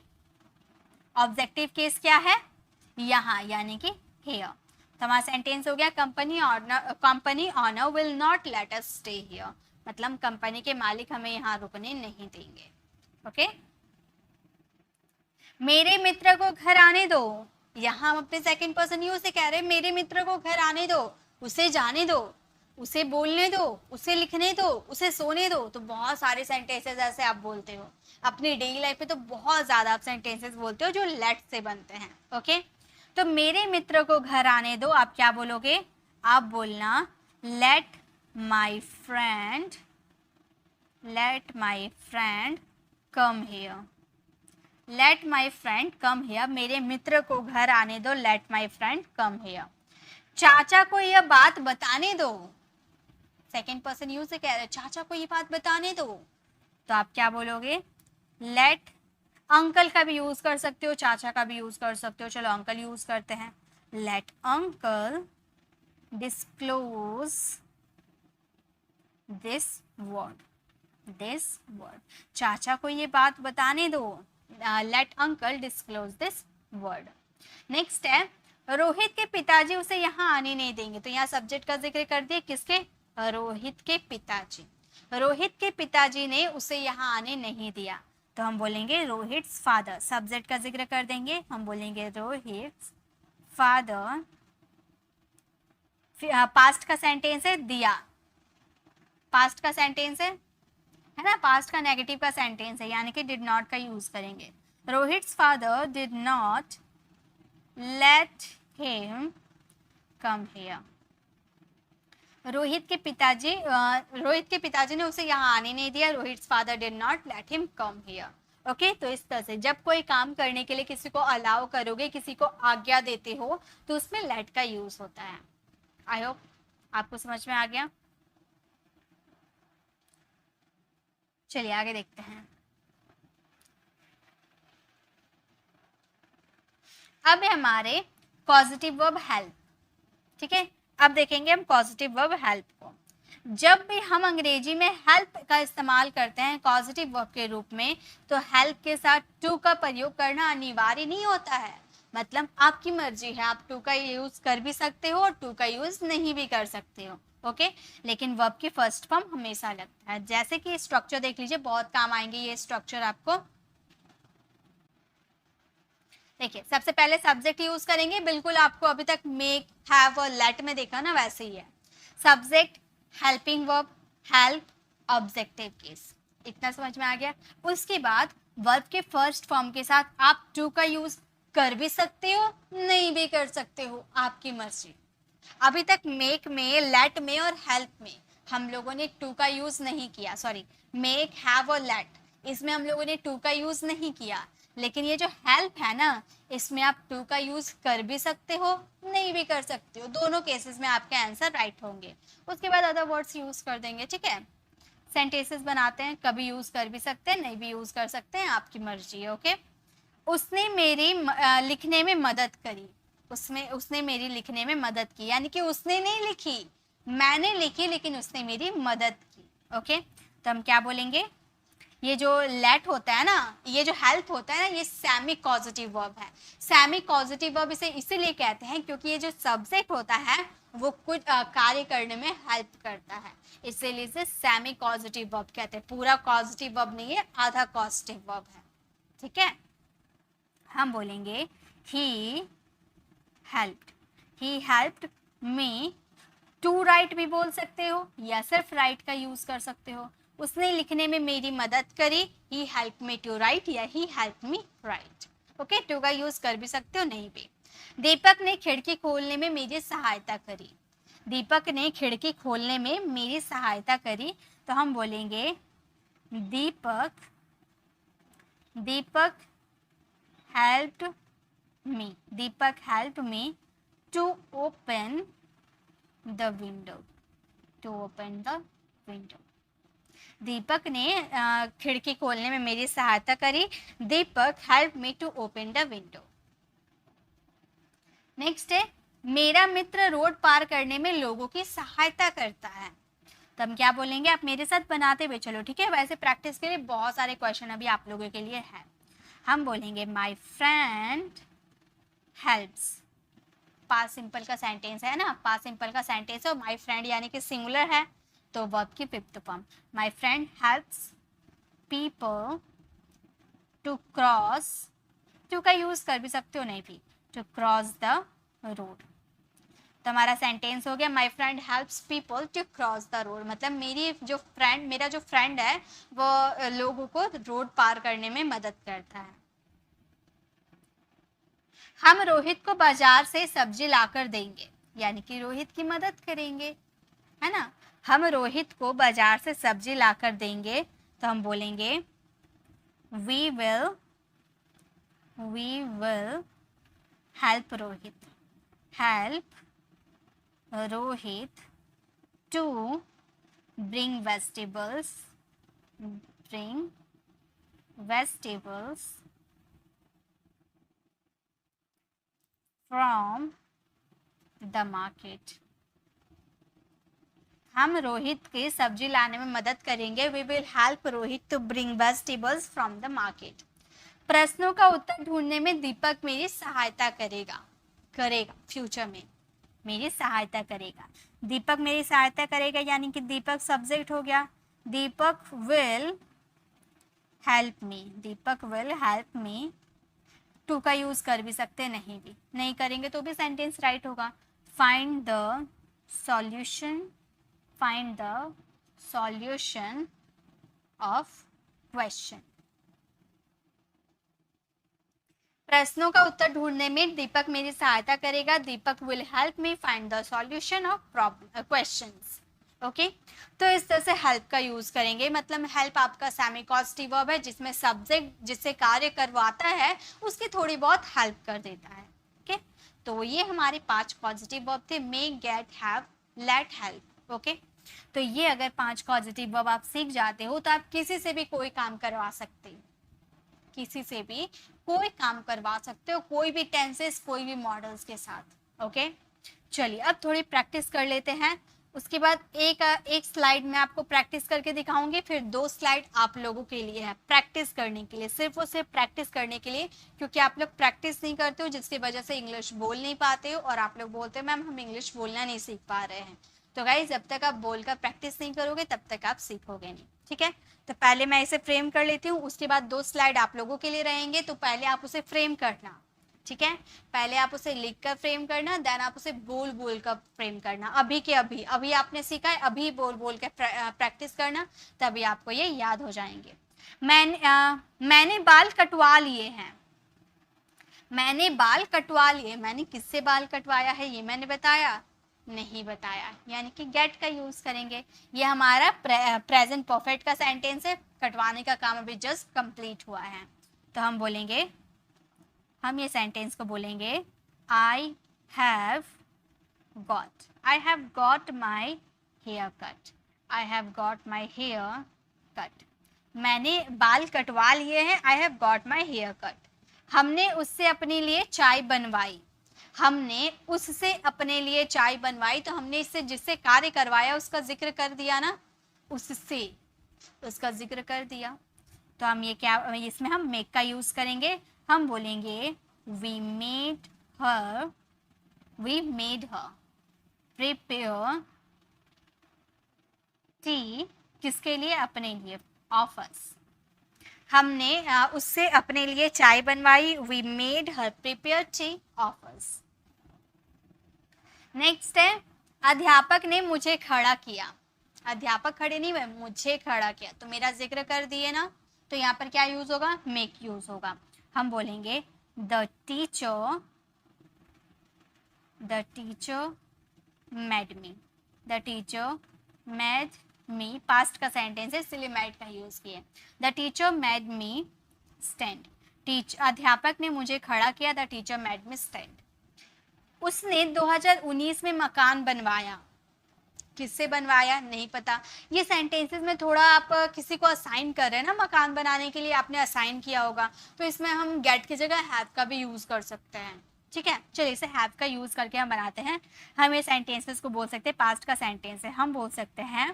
ऑब्जेक्टिव केस क्या है, यहाँ यानी कि हियर। तो हमारा सेंटेंस हो गया company owner will not let us stay here, मतलब कंपनी के मालिक हमें यहाँ रुकने नहीं देंगे। ओके, मेरे मित्र को घर आने दो, यहाँ हम अपने सेकंड पर्सन यू से कह रहे हैं मेरे मित्र को घर आने दो, उसे जाने दो, उसे बोलने दो, उसे लिखने दो, उसे सोने दो। तो बहुत सारे सेंटेंसेस ऐसे आप बोलते हो अपनी डेली लाइफ में, तो बहुत ज्यादा आप सेंटेंसेस बोलते हो जो लेट से बनते हैं। ओके, तो मेरे मित्र को घर आने दो, आप क्या बोलोगे, आप बोलना let my friend come here, let my friend come here, मेरे मित्र को घर आने दो, let my friend come here. चाचा को यह बात बताने दो, सेकेंड पर्सन यू से कह रहे चाचा को ये बात बताने दो, तो आप क्या बोलोगे, लेट, अंकल का भी यूज कर सकते हो, चाचा का भी यूज कर सकते हो, चलो अंकल यूज करते हैं, let uncle disclose this word, चाचा को ये बात बताने दो, let uncle disclose this word. Next है रोहित के पिताजी उसे यहाँ आने नहीं देंगे, तो यहाँ सब्जेक्ट का जिक्र कर दिया, किसके? रोहित के पिताजी। रोहित के पिताजी ने उसे यहाँ आने नहीं दिया, तो हम बोलेंगे रोहित्स फादर। सब्जेक्ट का जिक्र कर देंगे, हम बोलेंगे रोहित्स फादर। पास्ट का सेंटेंस है दिया, पास्ट का सेंटेंस है ना, पास्ट का नेगेटिव का सेंटेंस है, यानी कि डिड नॉट का यूज करेंगे। Rohit's father did not let him come here. Rohit के पिताजी ने उसे यहाँ आने नहीं दिया। Rohit's father did not let him come here. Okay, तो इस तरह से जब कोई काम करने के लिए किसी को अलाउ करोगे, किसी को आज्ञा देते हो, तो उसमें लेट का यूज होता है। आई होप आपको समझ में आ गया। चलिए आगे देखते हैं। अब है हमारे पॉजिटिव वर्ब हेल्प। ठीक है, अब देखेंगे हम पॉजिटिव वर्ब हेल्प को। जब भी हम अंग्रेजी में हेल्प का इस्तेमाल करते हैं पॉजिटिव वर्ब के रूप में, तो हेल्प के साथ टू का प्रयोग करना अनिवार्य नहीं होता है। मतलब आपकी मर्जी है, आप टू का यूज कर भी सकते हो और टू का यूज नहीं भी कर सकते हो। ओके, लेकिन वर्ब की फर्स्ट फॉर्म हमेशा लगता है। जैसे कि स्ट्रक्चर देख लीजिए, बहुत काम आएंगे ये स्ट्रक्चर आपको। देखिए, सबसे पहले सब्जेक्ट यूज करेंगे, बिल्कुल आपको अभी तक मेक, हैव और लेट में देखा ना, वैसे ही है। Subject, helping verb, help, objective case. इतना समझ में आ गया। उसके बाद वर्ब के फर्स्ट फॉर्म के साथ आप टू का यूज कर भी सकते हो, नहीं भी कर सकते हो, आपकी मर्जी। अभी तक मेक में, लेट में और हेल्प में हम लोगों ने टू का यूज नहीं किया। सॉरी, मेक, हैव और लेट, इसमें हम लोगों ने टू का यूज नहीं किया। लेकिन ये जो हेल्प है ना, इसमें आप टू का यूज कर भी सकते हो, नहीं भी कर सकते हो। दोनों केसेस में आपके आंसर राइट होंगे। उसके बाद अदर वर्ड्स यूज कर देंगे। ठीक है, सेंटेंसेस बनाते हैं, कभी यूज कर भी सकते हैं, नहीं भी यूज कर सकते हैं, आपकी मर्जी है। ओके, उसने मेरी लिखने में मदद करी। उसने मेरी लिखने में मदद की, यानी कि उसने नहीं लिखी, मैंने लिखी, लेकिन उसने मेरी मदद की। ओके, तो हम क्या बोलेंगे? ये जो लेट होता है ना, ये जो हेल्प होता है ना, ये सेमी पॉजिटिव वर्ब है। सेमी पॉजिटिव वर्ब इसे इसीलिए कहते हैं क्योंकि ये जो सब्जेक्ट होता है वो कुछ कार्य करने में हेल्प करता है, इसीलिए इसे सेमी पॉजिटिव वर्ब कहते हैं। पूरा पॉजिटिव वर्ब नहीं है, आधा पॉजिटिव वर्ब है। ठीक है, हम बोलेंगे he helped me to write भी बोल सकते हो, या सिर्फ राइट का यूज कर सकते हो। उसने लिखने में मेरी मदद करी, he help me to write, या he help me write. Okay, to का यूज कर भी सकते हो, नहीं भी। दीपक ने खिड़की खोलने में मेरी सहायता करी। दीपक ने खिड़की खोलने में मेरी सहायता करी, तो हम बोलेंगे Deepak helped me, Deepak help me to open the window, Deepak ने खिड़की खोलने में मेरी सहायता करी। Deepak help me to open the window. Next है, मेरा मित्र रोड पार करने में लोगों की सहायता करता है। तो हम क्या बोलेंगे? आप मेरे साथ बनाते हुए चलो। ठीक है, वैसे प्रैक्टिस के लिए बहुत सारे क्वेश्चन अभी आप लोगों के लिए है। हम बोलेंगे माई फ्रेंड हेल्प्स। पास्ट सिंपल का सेंटेंस है ना, पास्ट सिंपल का सेंटेंस है, माई फ्रेंड यानी कि सिंगुलर है, तो वर्ब की fifth form. My friend helps people to cross, to का यूज कर भी सकते हो, नहीं भी, टू क्रॉस द रोड। तो हमारा सेंटेंस हो गया my friend helps people to cross the road. मतलब मेरा जो फ्रेंड है वो लोगों को रोड पार करने में मदद करता है। हम रोहित को बाजार से सब्जी लाकर देंगे, यानी कि रोहित की मदद करेंगे, है ना। हम रोहित को बाजार से सब्जी लाकर देंगे, तो हम बोलेंगे we will help Rohit to bring vegetables from the market। हम रोहित के सब्जी लाने में मदद करेंगे। We will help Rohit to bring vegetables from the market. प्रश्नों का उत्तर ढूंढने में दीपक मेरी सहायता करेगा। करेगा, फ्यूचर में मेरी सहायता करेगा। दीपक मेरी सहायता करेगा यानी कि दीपक सब्जेक्ट हो गया। Deepak will help me, Deepak will help me. To का यूज कर भी सकते, नहीं भी नहीं करेंगे तो भी सेंटेंस राइट होगा। Find the solution, find the solution of question. प्रश्नों का उत्तर ढूंढने में दीपक मेरी सहायता करेगा। Deepak will help me find the solution of problem questions. Okay, तो इस तरह से हेल्प का यूज करेंगे। मतलब हेल्प आपका सेमी कॉजेटिव वर्ब है जिसमें सब्जेक्ट जिससे कार्य करवाता है उसकी थोड़ी बहुत हेल्प कर देता है। ओके, तो ये हमारे 5 पॉजिटिव वर्ब थे, make, get, have, let, help. Okay, तो ये अगर 5 पॉजिटिव वर्ब आप सीख जाते हो तो आप किसी से भी कोई काम करवा सकते हो, किसी से भी कोई काम करवा सकते हो, कोई भी टेंसेस, कोई भी मॉडल्स के साथ। ओके, चलिए अब थोड़ी प्रैक्टिस कर लेते हैं। उसके बाद एक स्लाइड में आपको प्रैक्टिस करके दिखाऊंगी, फिर 2 स्लाइड आप लोगों के लिए है प्रैक्टिस करने के लिए, सिर्फ और सिर्फ प्रैक्टिस करने के लिए, क्योंकि आप लोग प्रैक्टिस नहीं करते हो जिसकी वजह से इंग्लिश बोल नहीं पाते हो और आप लोग बोलते हो मैम हम इंग्लिश बोलना नहीं सीख पा रहे हैं। तो गाइस जब तक आप बोलकर प्रैक्टिस नहीं करोगे तब तक आप सीखोगे नहीं। ठीक है, तो पहले मैं इसे फ्रेम कर लेती हूँ, उसके बाद 2 स्लाइड आप लोगों के लिए रहेंगे, तो पहले आप उसे फ्रेम करना। ठीक है, पहले आप उसे लिख कर फ्रेम करना, देन आप उसे बोल बोल कर फ्रेम करना। अभी के अभी, अभी आपने सीखा है, अभी बोल बोल के प्रैक्टिस करना, तभी आपको ये याद हो जाएंगे। मैंने बाल कटवा लिए हैं, मैंने बाल कटवा लिए, मैंने किससे बाल कटवाया है ये मैंने बताया नहीं बताया, यानी कि गेट का यूज करेंगे। ये हमारा प्रेजेंट परफेक्ट का सेंटेंस है, कटवाने का काम अभी जस्ट कंप्लीट हुआ है। तो हम बोलेंगे, हम ये सेंटेंस को बोलेंगे I have got my hair cut, I have got my hair cut. मैंने बाल कटवा लिए हैं, I have got my hair cut. हमने उससे अपने लिए चाय बनवाई, हमने उससे अपने लिए चाय बनवाई, तो हमने इससे जिससे कार्य करवाया उसका जिक्र कर दिया ना, उससे उसका जिक्र कर दिया। तो हम ये क्या, इसमें हम मेक का यूज करेंगे। हम बोलेंगे we made her prepare tea, किसके लिए, अपने लिए, ऑफ अस। हमने उससे अपने लिए चाय बनवाई, we made her prepare tea of us. Next है, अध्यापक ने मुझे खड़ा किया, अध्यापक खड़े नहीं हुए, मुझे खड़ा किया, तो मेरा जिक्र कर दिए ना, तो यहाँ पर क्या यूज होगा, मेक यूज होगा। हम बोलेंगे the teacher made me, the teacher made me, past का सेंटेंस है इसलिए मेड का यूज किया। The teacher made me stand, अध्यापक ने मुझे खड़ा किया, the teacher made me stand. उसने 2019 में मकान बनवाया, किससे बनवाया नहीं पता। ये सेंटेंसेस में थोड़ा आप किसी को असाइन कर रहे हैं ना, मकान बनाने के लिए आपने असाइन किया होगा, तो इसमें हम गेट की जगह हैव का भी यूज कर सकते हैं। ठीक है, चलिए इसे हैव का यूज करके हम बनाते हैं। हम ये सेंटेंसेस को बोल सकते हैं, पास्ट का सेंटेंस है, हम बोल सकते हैं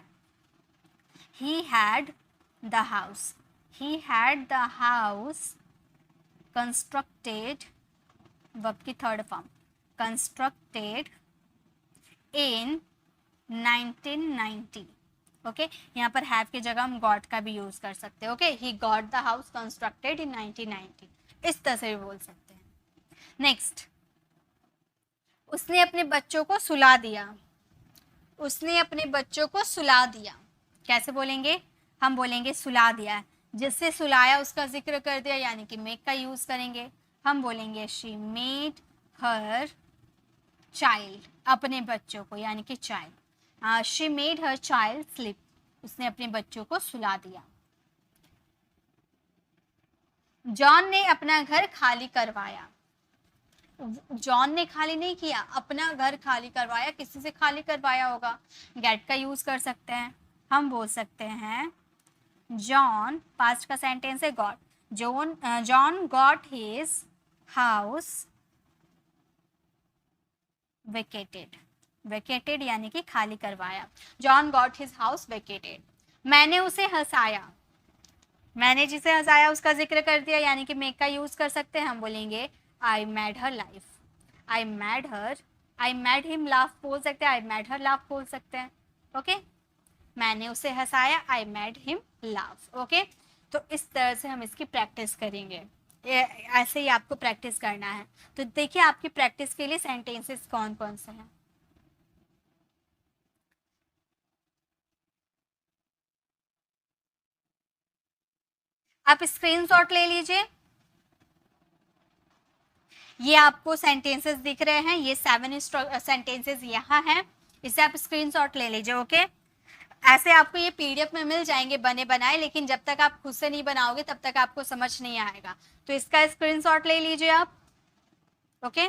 he had the house, he had the house constructed, verb की third form, constructed in 1990। Okay, यहाँ पर हैव की जगह हम गॉट का भी यूज कर सकते हैं। Okay, he got the house constructed in 1990, इस तरह से भी बोल सकते हैं। नेक्स्ट, उसने अपने बच्चों को सुला दिया, उसने अपने बच्चों को सुला दिया, कैसे बोलेंगे, हम बोलेंगे सुला दिया, जिससे सुलाया उसका जिक्र कर दिया, यानी कि मेक का यूज करेंगे। हम बोलेंगे शी मेड हर चाइल्ड, अपने बच्चों को, यानी कि child, she made her child sleep, उसने अपने बच्चों को सुला दिया। जॉन ने अपना घर खाली करवाया, जॉन ने खाली नहीं किया, अपना घर खाली करवाया, किसी से खाली करवाया होगा, गेट का यूज कर सकते हैं। हम बोल सकते हैं जॉन, पास्ट का सेंटेंस है got, John got his house vacated, vacated यानी कि खाली करवाया, John got his house vacated. मैंने उसे हंसाया, मैंने जिसे हंसाया उसका जिक्र कर दिया, यानी कि मेक का यूज कर सकते हैं। हम बोलेंगे I made her life, I made her, I made him laugh बोल सकते हैं, आई मेड हर लाफ बोल सकते हैं। ओके, मैंने उसे हंसाया, I made him laugh. Okay, तो इस तरह से हम इसकी प्रैक्टिस करेंगे। ऐसे ही आपको प्रैक्टिस करना है। तो देखिए आपकी प्रैक्टिस के लिए सेंटेंसेस कौन कौन से हैं। आप स्क्रीनशॉट ले लीजिए। ये आपको सेंटेंसेस दिख रहे हैं, ये 7 सेंटेंसेस यहाँ हैं, इसे आप स्क्रीनशॉट ले लीजिए। ओके, ऐसे आपको ये पीडीएफ में मिल जाएंगे बने बनाए, लेकिन जब तक आप खुद से नहीं बनाओगे तब तक आपको समझ नहीं आएगा। तो इसका स्क्रीनशॉट ले लीजिए आप। ओके,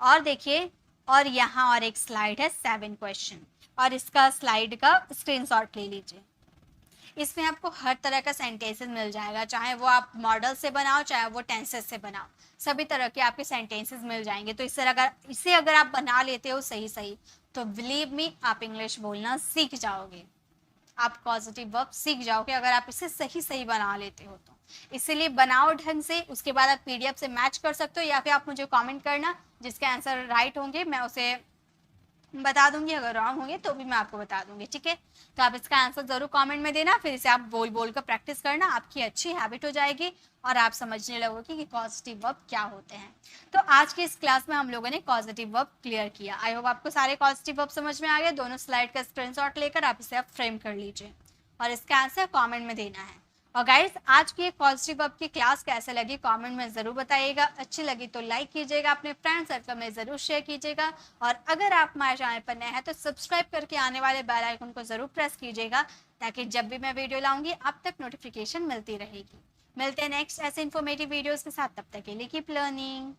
और देखिए, और यहाँ और एक स्लाइड है 7 क्वेश्चन, और इसका स्लाइड का स्क्रीनशॉट ले लीजिए। इसमें आपको हर तरह का सेंटेंसेस मिल जाएगा, चाहे वो आप मॉडल से बनाओ चाहे वो टेंसेस से बनाओ, सभी तरह के आपके सेंटेंसेस मिल जाएंगे। तो इसे अगर आप बना लेते हो सही सही, तो बिलीव मी आप इंग्लिश बोलना सीख जाओगे, आप पॉजिटिव वर्ब सीख जाओगे अगर आप इसे सही सही बना लेते हो तो। इसीलिए बनाओ ढंग से, उसके बाद आप पीडीएफ से मैच कर सकते हो, या फिर आप मुझे कमेंट करना, जिसके आंसर राइट होंगे मैं उसे बता दूंगी, अगर रॉन्ग होंगे तो भी मैं आपको बता दूंगी। ठीक है, तो आप इसका आंसर जरूर कमेंट में देना, फिर इसे आप बोल बोल कर प्रैक्टिस करना, आपकी अच्छी हैबिट हो जाएगी और आप समझने लगोगे कि पॉजिटिव वर्ब क्या होते हैं। तो आज की इस क्लास में हम लोगों ने पॉजिटिव वर्ब क्लियर किया। आई होप आपको सारे पॉजिटिव वर्ब समझ में आ गए। दोनों स्लाइड का स्क्रीनशॉट लेकर आप इसे आप फ्रेम कर लीजिए और इसका आंसर कॉमेंट में देना है। और गाइज, आज की एक पॉजिटिव वर्ब की क्लास कैसे लगी कमेंट में ज़रूर बताइएगा। अच्छी लगी तो लाइक कीजिएगा, अपने फ्रेंड सर्कल में ज़रूर शेयर कीजिएगा, और अगर आप हमारे चैनल पर नए हैं तो सब्सक्राइब करके आने वाले बेल आइकन को ज़रूर प्रेस कीजिएगा, ताकि जब भी मैं वीडियो लाऊंगी आप तक नोटिफिकेशन मिलती रहेगी। मिलते हैं नेक्स्ट ऐसे इन्फॉर्मेटिव वीडियोज़ के साथ, तब तक के लिए कीप लर्निंग।